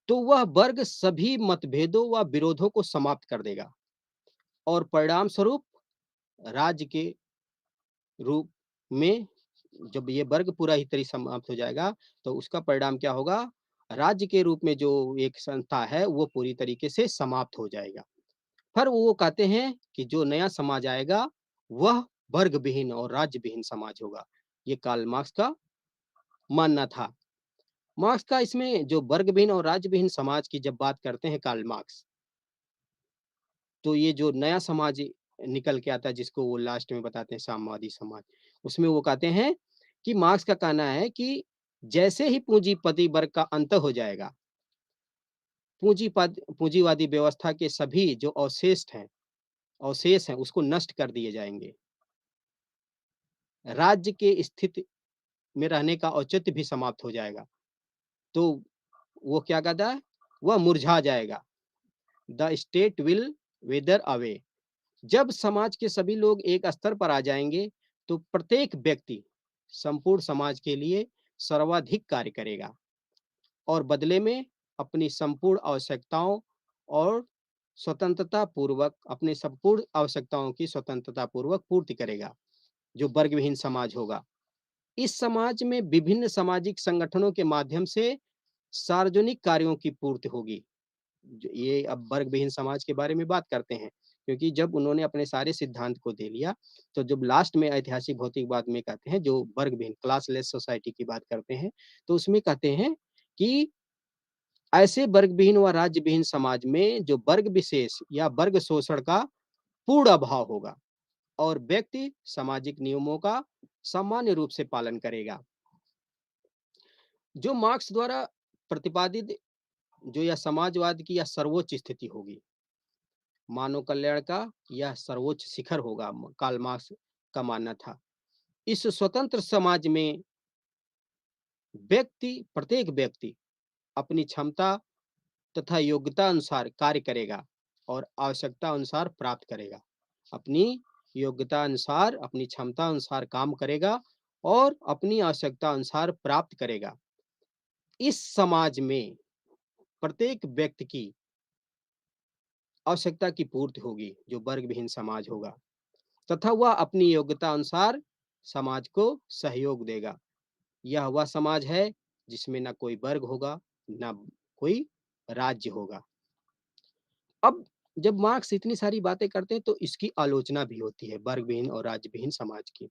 तो वह वर्ग सभी मतभेदों व विरोधों को समाप्त कर देगा और परिणाम स्वरूप राज्य के रूप में जब ये वर्ग पूरा ही तरह समाप्त हो जाएगा, तो उसका परिणाम क्या होगा? राज्य के रूप में जो एक संस्था है, वो पूरी तरीके से समाप्त हो जाएगा। फिर वो कहते हैं कि जो नया समाज आएगा, वह वर्ग विहीन और राज्य विहीन समाज होगा। ये कार्ल मार्क्स का मानना था। मार्क्स का इसमें जो वर्ग विहीन और राज्य विहीन समाज की जब बात करते हैं कार्ल मार्क्स, तो ये जो नया समाज निकल के आता है जिसको वो लास्ट में बताते हैं साम्यवादी समाज, उसमें वो कहते हैं कि मार्क्स का कहना है कि जैसे ही पूंजीपति वर्ग का अंत हो जाएगा, पूंजीवादी व्यवस्था के सभी जो अवशेष हैं उसको नष्ट कर दिए जाएँगे। राज्य के स्थिति में रहने का औचित्य भी समाप्त हो जाएगा। तो वो क्या कहता है? वह मुरझा जाएगा। The state will विदर away. जब समाज के सभी लोग एक स्तर पर आ जाएँगे, तो प्रत्येक व्यक्ति संपूर्ण समाज के लिए सर्वाधिक कार्य करेगा और बदले में अपनी संपूर्ण आवश्यकताओं और स्वतंत्रता पूर्वक अपनी संपूर्ण आवश्यकताओं की स्वतंत्रता पूर्वक पूर्ति करेगा, जो वर्ग विहीन समाज होगा। इस समाज में विभिन्न सामाजिक संगठनों के माध्यम से सार्वजनिक कार्यों की पूर्ति होगी। ये अब वर्ग विहीन समाज के बारे में बात करते हैं, क्योंकि जब उन्होंने अपने सारे सिद्धांत को दे लिया, तो जब लास्ट में ऐतिहासिक भौतिकवाद में कहते हैं, जो वर्ग विहीन क्लासलेस सोसाइटी की बात करते हैं, तो उसमें कहते हैं कि ऐसे वर्ग विहीन व राज्य विहीन समाज में जो वर्ग विशेष या वर्ग शोषण का पूर्ण अभाव होगा और व्यक्ति सामाजिक नियमों का सामान्य रूप से पालन करेगा। जो मार्क्स द्वारा प्रतिपादित जो यह समाजवाद की यह सर्वोच्च स्थिति होगी, मानव कल्याण का यह सर्वोच्च शिखर होगा, कार्ल मार्क्स का मानना था। इस स्वतंत्र समाज में प्रत्येक व्यक्ति अपनी क्षमता तथा योग्यता अनुसार कार्य करेगा और आवश्यकता अनुसार प्राप्त करेगा। अपनी योग्यता अनुसार, अपनी क्षमता अनुसार काम करेगा और अपनी आवश्यकता अनुसार प्राप्त करेगा। इस समाज में प्रत्येक व्यक्ति की आवश्यकता की पूर्ति होगी, जो वर्ग विहीन समाज होगा तथा वह अपनी योग्यता अनुसार समाज को सहयोग देगा। यह वह समाज है जिसमें ना कोई वर्ग होगा, ना कोई राज्य होगा। अब जब मार्क्स इतनी सारी बातें करते हैं तो इसकी आलोचना भी होती है वर्ग विहीन और राज्य विहीन समाज की।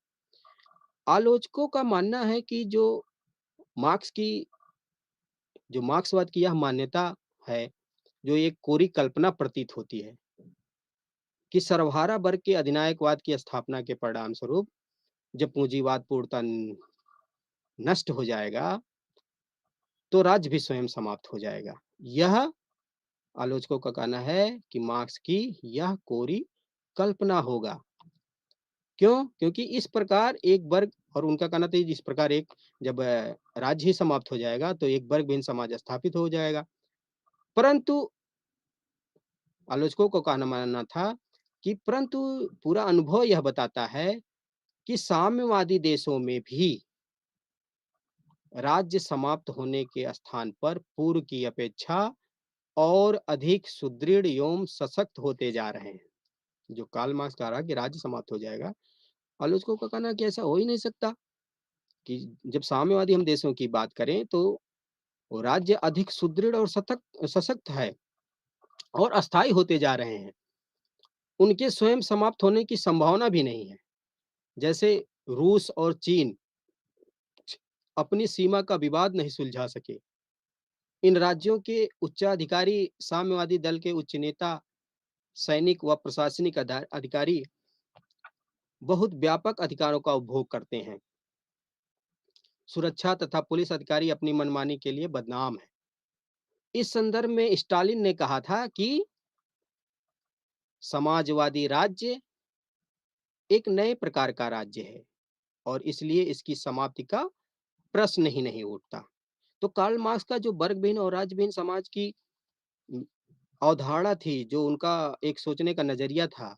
आलोचकों का मानना है कि मार्क्स की जो मार्क्सवाद की यह मान्यता है, जो एक कोरी कल्पना प्रतीत होती है कि सर्वहारा वर्ग के अधिनायकवाद की स्थापना के परिणाम स्वरूप जब पूंजीवाद पूर्णतः नष्ट हो जाएगा, तो राज्य भी स्वयं समाप्त हो जाएगा। यह आलोचकों का कहना है कि मार्क्स की यह कोरी कल्पना होगा। क्यों? क्योंकि इस प्रकार एक वर्ग और उनका कहना था जिस प्रकार एक जब राज्य ही समाप्त हो जाएगा तो एक वर्ग-विहीन समाज स्थापित हो जाएगा। परंतु आलोचकों को कहना मानना था कि परंतु पूरा अनुभव यह बताता है कि साम्यवादी देशों में भी राज्य समाप्त होने के स्थान पर पूर्व की अपेक्षा और अधिक सुदृढ़ एवं सशक्त होते जा रहे हैं। जो कार्ल मार्क्स कह रहा है कि राज्य समाप्त हो जाएगा, आलोचकों का कहना है कि ऐसा हो ही नहीं सकता कि जब साम्यवादी हम देशों की बात करें तो वो राज्य अधिक सुदृढ़ और सशक्त है और अस्थायी होते जा रहे हैं। उनके स्वयं समाप्त होने की संभावना भी नहीं है। जैसे रूस और चीन अपनी सीमा का विवाद नहीं सुलझा सके। इन राज्यों के उच्चाधिकारी साम्यवादी दल के उच्च नेता, सैनिक व प्रशासनिक अधिकारी बहुत व्यापक अधिकारों का उपभोग करते हैं। सुरक्षा तथा पुलिस अधिकारी अपनी मनमानी के लिए बदनाम हैं। इस संदर्भ में स्टालिन ने कहा था कि समाजवादी राज्य एक नए प्रकार का राज्य है और इसलिए इसकी समाप्ति का प्रश्न ही नहीं उठता। तो कार्ल मार्क्स का जो वर्ग-विहीन और राज्य-विहीन समाज की उम, अवधारणा थी, जो उनका एक सोचने का नज़रिया था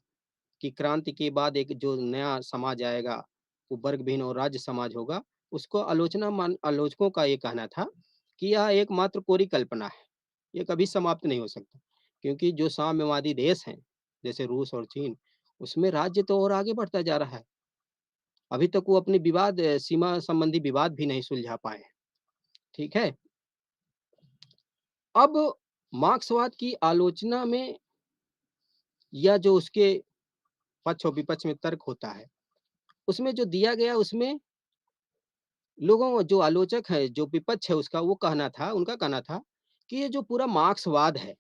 कि क्रांति के बाद एक जो नया समाज आएगा, वो वर्ग-विहीन और राज्य समाज होगा, उसको आलोचकों का ये कहना था कि यह एकमात्र कोरी कल्पना है, ये कभी समाप्त नहीं हो सकता। क्योंकि जो साम्यवादी देश हैं, जैसे रूस और चीन, उसमें राज्य तो और आगे बढ़ता जा रहा है। अभी तक वो अपने सीमा संबंधी विवाद भी नहीं सुलझा पाए हैं, ठीक है? अब मार्क्सवाद की आलोचना में या जो उसके पक्ष और विपक्ष में तर्क होता है, उसमें जो दिया गया उसमें लोगों जो आलोचक है, जो विपक्ष है उसका वो कहना था उनका कहना था कि ये जो पूरा मार्क्सवाद है,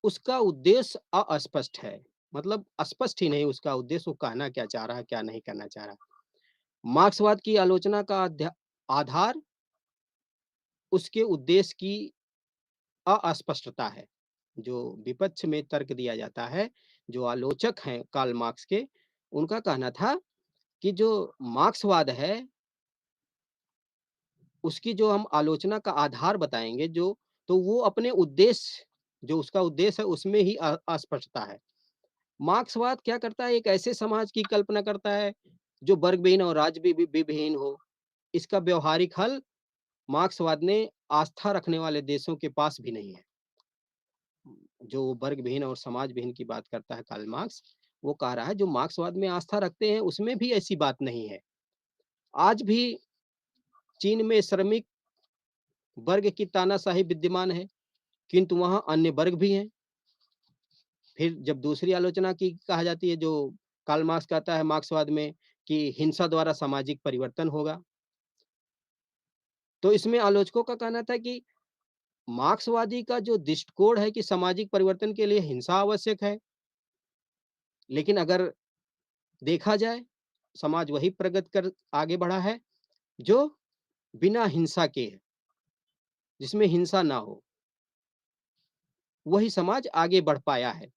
उसका उद्देश्य अस्पष्ट है। मतलब स्पष्ट ही नहीं उसका उद्देश्य वो कहना क्या चाह रहा है, क्या नहीं कहना चाह रहा। मार्क्सवाद की आलोचना का आधार उसके उद्देश्य की अस्पष्टता है। जो विपक्ष में तर्क दिया जाता है, जो आलोचक हैं कार्ल मार्क्स के, उनका कहना था कि जो मार्क्सवाद है, उसकी जो हम आलोचना का आधार बताएँगे तो वो अपने उद्देश्य जो उसका उद्देश्य है उसमें ही अस्पष्टता है। मार्क्सवाद क्या करता है, एक ऐसे समाज की कल्पना करता है, जो वर्ग-विहीन और राज्य विहीन हो। इसका व्यावहारिक हल मार्क्सवाद ने आस्था रखने वाले देशों के पास भी नहीं है। जो वर्ग विहीन और समाज विहीन की बात करता है कार्ल मार्क्स, वो कह रहा है जो मार्क्सवाद में आस्था रखते हैं उसमें भी ऐसी बात नहीं है। आज भी चीन में श्रमिक वर्ग की तानाशाही विद्यमान है, किंतु वहाँ अन्य वर्ग भी हैं। फिर जब दूसरी आलोचना की कहा जाती है जो कार्ल मार्क्स कहता है मार्क्सवाद में कि हिंसा द्वारा सामाजिक परिवर्तन होगा। तो इसमें आलोचकों का कहना था कि मार्क्सवादी का जो दृष्टिकोण है कि सामाजिक परिवर्तन के लिए हिंसा आवश्यक है, लेकिन अगर देखा जाए, समाज वही प्रगति कर आगे बढ़ा है, जो बिना हिंसा के है, जिसमें हिंसा ना हो, वही समाज आगे बढ़ पाया है।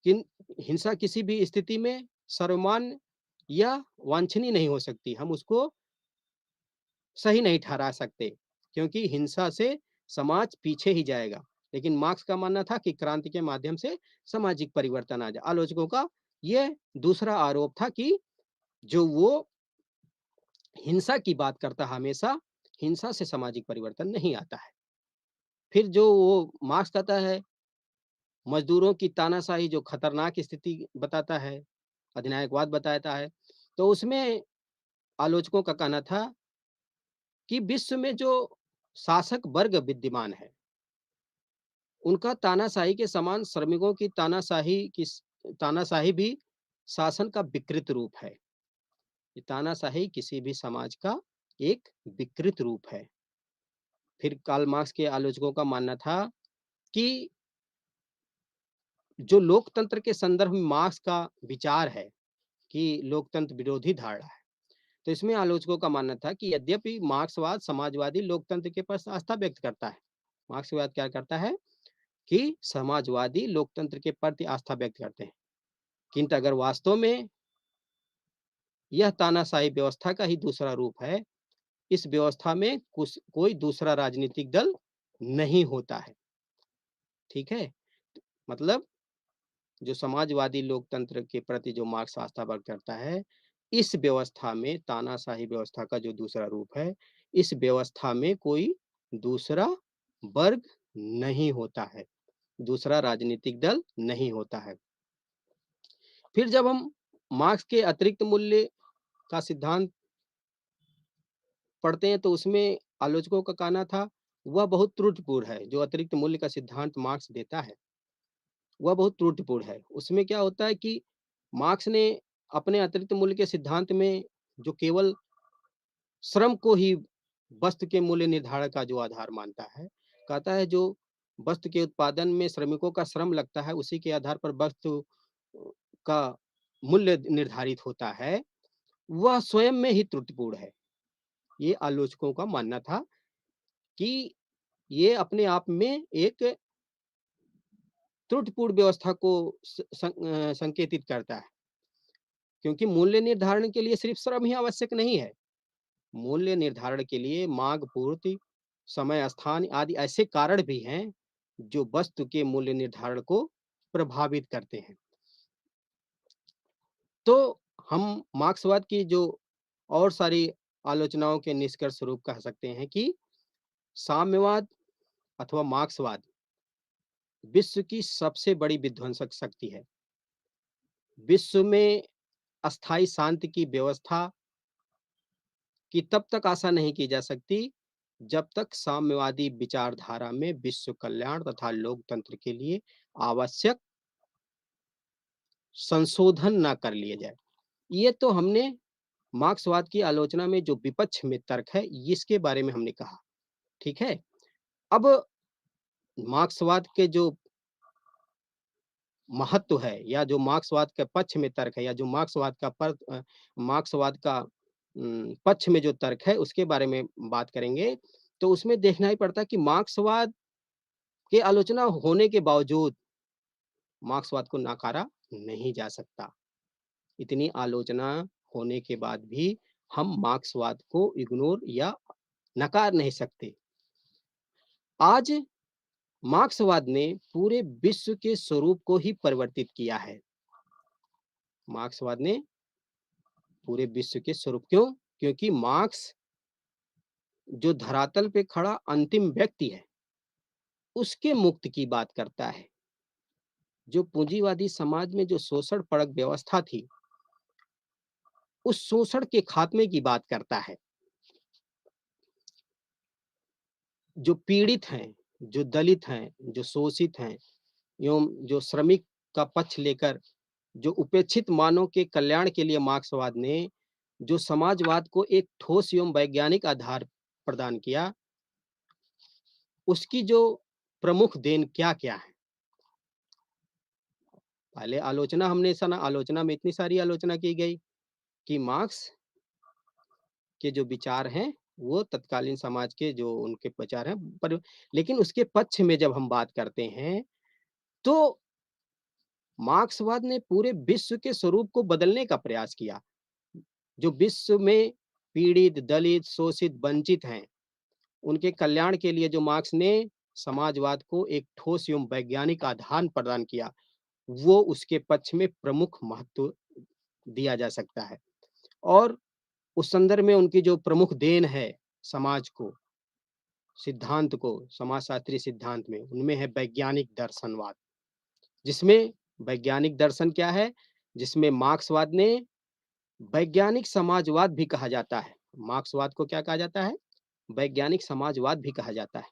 किन हिंसा किसी भी स्थिति में सर्वमान्य या वांछनीय नहीं हो सकती। हम उसको सही नहीं ठहरा सकते, क्योंकि हिंसा से समाज पीछे ही जाएगा। लेकिन मार्क्स का मानना था कि क्रांति के माध्यम से सामाजिक परिवर्तन आ जाए। आलोचकों का ये दूसरा आरोप था कि जो वो हिंसा की बात करता है हमेशा, हिंसा से सामाजिक परिवर्तन नहीं आता है। फिर जो वो मार्क्स कहता है, मज़दूरों की तानाशाही जो खतरनाक स्थिति बताता है, अधिनायकवाद बताता है, तो उसमें आलोचकों का कहना था कि विश्व में जो शासक वर्ग विद्यमान है, उनका तानाशाही के समान श्रमिकों की तानाशाही भी शासन का विकृत रूप है। ये तानाशाही किसी भी समाज का एक विकृत रूप है। फिर कार्ल मार्क्स के आलोचकों का मानना था कि जो लोकतंत्र के संदर्भ में मार्क्स का विचार है कि लोकतंत्र विरोधी धारणा है। तो इसमें आलोचकों का मानना था कि यद्यपि मार्क्सवाद समाजवादी लोकतंत्र के प्रति आस्था व्यक्त करता है। मार्क्सवाद क्या करता है कि समाजवादी लोकतंत्र के प्रति आस्था व्यक्त करते हैं, किंतु अगर वास्तव में यह तानाशाही व्यवस्था का ही दूसरा रूप है, इस व्यवस्था में कुछ कोई दूसरा राजनीतिक दल नहीं होता है। ठीक है? मतलब जो समाजवादी लोकतंत्र के प्रति जो मार्क्स आस्था व्यक्त करता है, इस व्यवस्था में तानाशाही व्यवस्था का जो दूसरा रूप है, इस व्यवस्था में कोई दूसरा वर्ग नहीं होता है, दूसरा राजनीतिक दल नहीं होता है। फिर जब हम मार्क्स के अतिरिक्त मूल्य का सिद्धांत पढ़ते हैं तो उसमें आलोचकों का कहना था वह बहुत त्रुटिपूर्ण है। जो अतिरिक्त मूल्य का सिद्धांत मार्क्स देता है, वह बहुत त्रुटिपूर्ण है। उसमें क्या होता है कि मार्क्स ने अपने अतिरिक्त मूल्य के सिद्धांत में जो केवल श्रम को ही वस्तु के मूल्य निर्धारण का जो आधार मानता है, कहता है जो वस्तु के उत्पादन में श्रमिकों का श्रम लगता है, उसी के आधार पर वस्तु का मूल्य निर्धारित होता है, वह स्वयं में ही त्रुटिपूर्ण है। ये आलोचकों का मानना था कि ये अपने आप में एक त्रुटिपूर्ण व्यवस्था को संकेतित करता है, क्योंकि मूल्य निर्धारण के लिए सिर्फ श्रम ही आवश्यक नहीं है। मूल्य निर्धारण के लिए मांग, पूर्ति, समय, स्थान आदि ऐसे कारण भी हैं जो वस्तु के मूल्य निर्धारण को प्रभावित करते हैं। तो हम मार्क्सवाद की जो और सारी आलोचनाओं के निष्कर्ष रूप कह सकते हैं कि साम्यवाद अथवा मार्क्सवाद विश्व की सबसे बड़ी विध्वंसक शक्ति है। विश्व में अस्थायी शांति की व्यवस्था की तब तक आशा नहीं की जा सकती जब तक साम्यवादी विचारधारा में विश्व कल्याण तथा लोकतंत्र के लिए आवश्यक संशोधन ना कर लिए जाए। ये तो हमने मार्क्सवाद की आलोचना में जो विपक्ष में तर्क है, इसके बारे में हमने कहा। ठीक है? अब मार्क्सवाद के जो महत्व है या जो मार्क्सवाद के पक्ष में तर्क है या जो मार्क्सवाद का पक्ष में जो तर्क है उसके बारे में बात करेंगे, तो उसमें देखना ही पड़ता है कि मार्क्सवाद की आलोचना होने के बावजूद मार्क्सवाद को नकारा नहीं जा सकता। इतनी आलोचना होने के बाद भी हम मार्क्सवाद को इग्नोर या नकार नहीं सकते। आज मार्क्सवाद ने पूरे विश्व के स्वरूप को ही परिवर्तित किया है। मार्क्सवाद ने पूरे विश्व के स्वरूप क्यों? क्योंकि मार्क्स जो धरातल पे खड़ा अंतिम व्यक्ति है, उसके मुक्त की बात करता है। जो पूंजीवादी समाज में जो शोषण परक व्यवस्था थी, उस शोषण के खात्मे की बात करता है। जो पीड़ित हैं, जो दलित हैं, जो शोषित हैं एवं जो श्रमिक का पक्ष लेकर जो उपेक्षित मानव के कल्याण के लिए मार्क्सवाद ने जो समाजवाद को एक ठोस एवं वैज्ञानिक आधार प्रदान किया, उसकी जो प्रमुख देन क्या-क्या है? पहले आलोचना हमने सुना, आलोचना में इतनी सारी आलोचना की गई कि मार्क्स के जो विचार हैं, वो तत्कालीन समाज के जो उनके विचार हैं पर लेकिन उसके पक्ष में जब हम बात करते हैं, तो मार्क्सवाद ने पूरे विश्व के स्वरूप को बदलने का प्रयास किया। जो विश्व में पीड़ित, दलित, शोषित, वंचित हैं, उनके कल्याण के लिए जो मार्क्स ने समाजवाद को एक ठोस एवं वैज्ञानिक आधार प्रदान किया, वो उसके पक्ष में प्रमुख महत्व दिया जा सकता है। और उस संदर्भ में उनकी जो प्रमुख देन है समाज को, सिद्धांत को, समाजशास्त्रीय सिद्धांत में, उनमें है वैज्ञानिक दर्शनवाद। जिसमें वैज्ञानिक दर्शन क्या है? जिसमें मार्क्सवाद ने वैज्ञानिक समाजवाद भी कहा जाता है। मार्क्सवाद को क्या कहा जाता है? वैज्ञानिक समाजवाद भी कहा जाता है।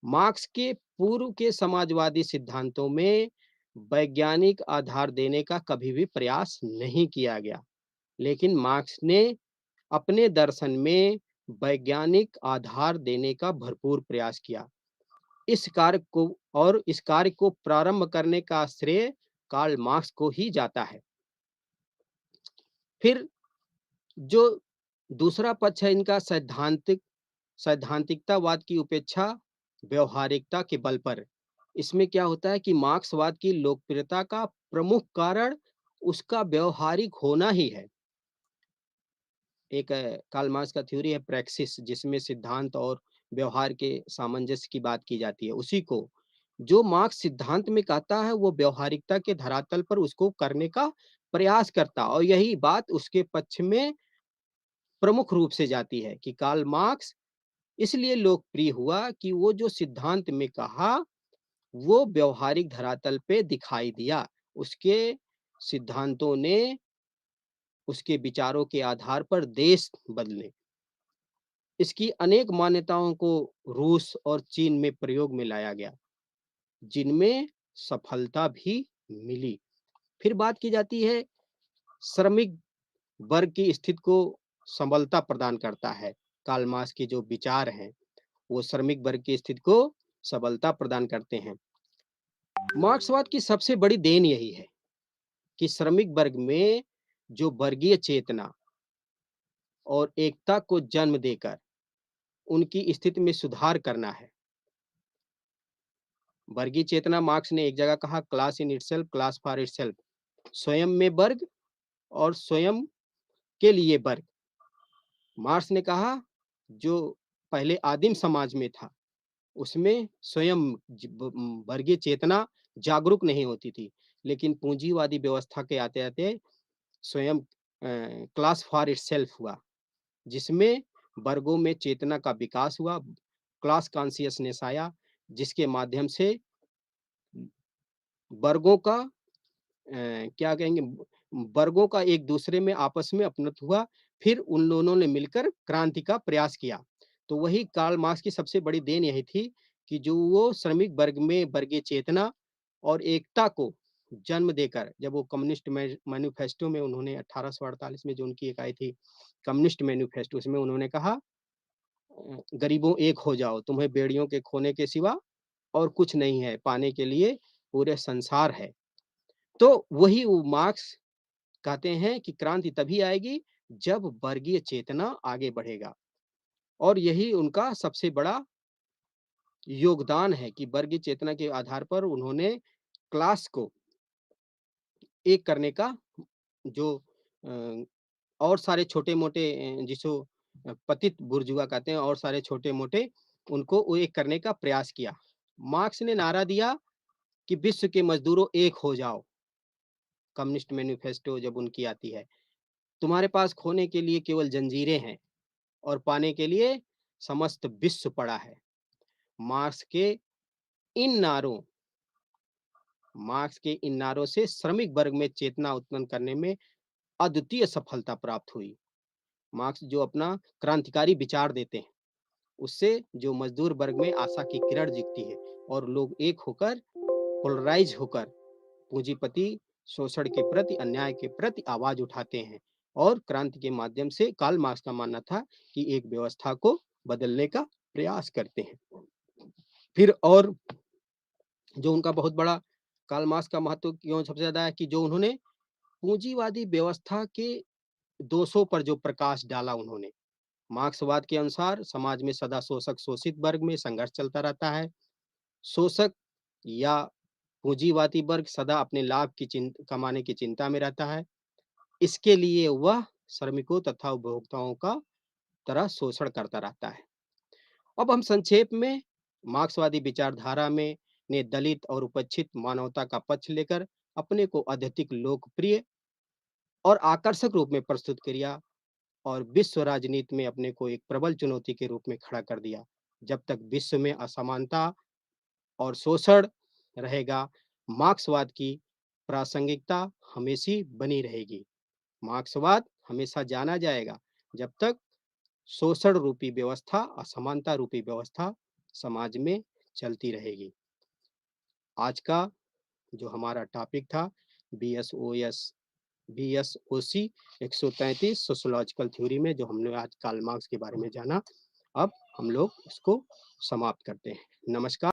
मार्क्स के पूर्व के समाजवादी सिद्धांतों में वैज्ञानिक आधार देने का कभी भी प्रयास नहीं किया गया, लेकिन मार्क्स ने अपने दर्शन में वैज्ञानिक आधार देने का भरपूर प्रयास किया। इस कार्य को प्रारंभ करने का श्रेय कार्ल मार्क्स को ही जाता है। फिर जो दूसरा पक्ष है इनका सैद्धांतिकतावाद की उपेक्षा व्यवहारिकता के बल पर। इसमें क्या होता है कि मार्क्सवाद की लोकप्रियता का प्रमुख कारण उसका व्यवहारिक होना ही है। एक कार्ल मार्क्स का थ्योरी है प्रैक्सिस, जिसमें सिद्धांत और व्यवहार के सामंजस्य की बात की जाती है। उसी को जो मार्क्स सिद्धांत में कहता है वो व्यवहारिकता के धरातल पर उसको करने का प्रयास करता, और यही बात उसके पक्ष में प्रमुख रूप से जाती है कि कार्ल मार्क्स इसलिए लोकप्रिय हुआ कि वो जो सिद्धांत में कहा वो व्यवहारिक धरातल पे दिखाई दिया। उसके सिद्धांतों ने उसके विचारों के आधार पर देश बदले। इसकी अनेक मान्यताओं को रूस और चीन में प्रयोग में लाया गया, जिनमें सफलता भी मिली। फिर बात की जाती है श्रमिक वर्ग की स्थिति को सबलता प्रदान करता है। कार्ल मार्क्स के जो विचार हैं, वो श्रमिक वर्ग की स्थिति को सबलता प्रदान करते हैं। मार्क्सवाद की सबसे बड़ी देन यही है कि श्रमिक वर्ग में जो वर्गीय चेतना और एकता को जन्म देकर उनकी स्थिति में सुधार करना है। वर्गीय चेतना, मार्क्स ने एक जगह कहा, class in itself, class for itself, स्वयं में वर्ग और स्वयं के लिए वर्ग। मार्क्स ने कहा जो पहले आदिम समाज में था उसमें स्वयं वर्गीय चेतना जागरूक नहीं होती थी, लेकिन पूंजीवादी व्यवस्था के आते-आते स्वयं क्लास फॉर इटसेल्फ हुआ, जिसमें वर्गों में चेतना का विकास हुआ, क्लास कॉन्शियसनेस आया, जिसके माध्यम से वर्गों का क्या कहेंगे, वर्गों का एक दूसरे में आपस में अपनत्व हुआ। फिर उन दोनों ने मिलकर क्रांति का प्रयास किया। तो वही कार्ल मार्क्स की सबसे बड़ी देन यही थी कि जो वो श्रमिक वर्ग में वर्गीय चेतना और एकता को जन्म देकर, जब वो कम्युनिस्ट मैनिफेस्टो में उन्होंने 1848 में जो उनकी एक आई थी कम्युनिस्ट मैनिफेस्टो, उसमें उन्होंने कहा गरीबों एक हो जाओ, तुम्हें बेड़ियों के खोने के सिवा और कुछ नहीं है, पाने के लिए पूरे संसार है। तो वही वो मार्क्स कहते हैं कि क्रांति तभी आएगी जब वर्गीय चेतना आगे बढ़ेगा, और यही उनका सबसे बड़ा योगदान है कि वर्गीय चेतना के आधार पर उन्होंने क्लास को एक करने का जो अ, और सारे छोटे-मोटे जिसको पतित बुर्जुआ कहते हैं, और सारे छोटे-मोटे उनको वो एक करने का प्रयास किया। मार्क्स ने नारा दिया कि विश्व के मज़दूरों एक हो जाओ, कम्युनिस्ट मैनिफेस्टो जब उनकी आती है। तुम्हारे पास खोने के लिए केवल जंजीरें हैं और पाने के लिए समस्त विश्व पड़ा है। मार्क्स के इन नारों मार्क्स के इन नारों से श्रमिक वर्ग में चेतना उत्पन्न करने में अद्वितीय सफलता प्राप्त हुई। मार्क्स जो अपना क्रांतिकारी विचार देते हैं, उससे जो मजदूर वर्ग में आशा की किरण दिखती है और लोग एक होकर, पोलराइज होकर पूंजीपति शोषण के प्रति, अन्याय के प्रति आवाज उठाते हैं, और क्रांति के माध्यम से कार्ल मार्क्स का मानना था कि एक व्यवस्था को बदलने का प्रयास करते हैं। फिर और जो उनका बहुत बड़ा कार्ल मार्क्स का महत्व क्यों सबसे ज्यादा है कि जो उन्होंने पूंजीवादी व्यवस्था के दोषों पर जो प्रकाश डाला उन्होंने। मार्क्सवाद के अनुसार समाज में सदा शोषक शोषित वर्ग में संघर्ष चलता रहता है। शोषक या पूंजीवादी वर्ग सदा अपने लाभ की कमाने की चिंता में रहता है। इसके लिए वह श्रमिकों तथा उपभोक्ताओं का तरह शोषण करता रहता है। अब हम संक्षेप में मार्क्सवादी विचारधारा में ने दलित और उपेक्षित मानवता का पक्ष लेकर अपने को अत्यधिक लोकप्रिय और आकर्षक रूप में प्रस्तुत किया, और विश्व राजनीति में अपने को एक प्रबल चुनौती के रूप में खड़ा कर दिया। जब तक विश्व में असमानता और शोषण रहेगा, मार्क्सवाद की प्रासंगिकता हमेशा बनी रहेगी। मार्क्सवाद हमेशा जाना जाएगा जब तक शोषण रूपी व्यवस्था, असमानता रूपी व्यवस्था समाज में चलती रहेगी। आज का जो हमारा टॉपिक था बीएसओएस बीएसओसी 133 सोशियोलॉजिकल थ्योरी में, जो हमने आज कार्ल मार्क्स के बारे में जाना, अब हम लोग इसको समाप्त करते हैं। नमस्कार।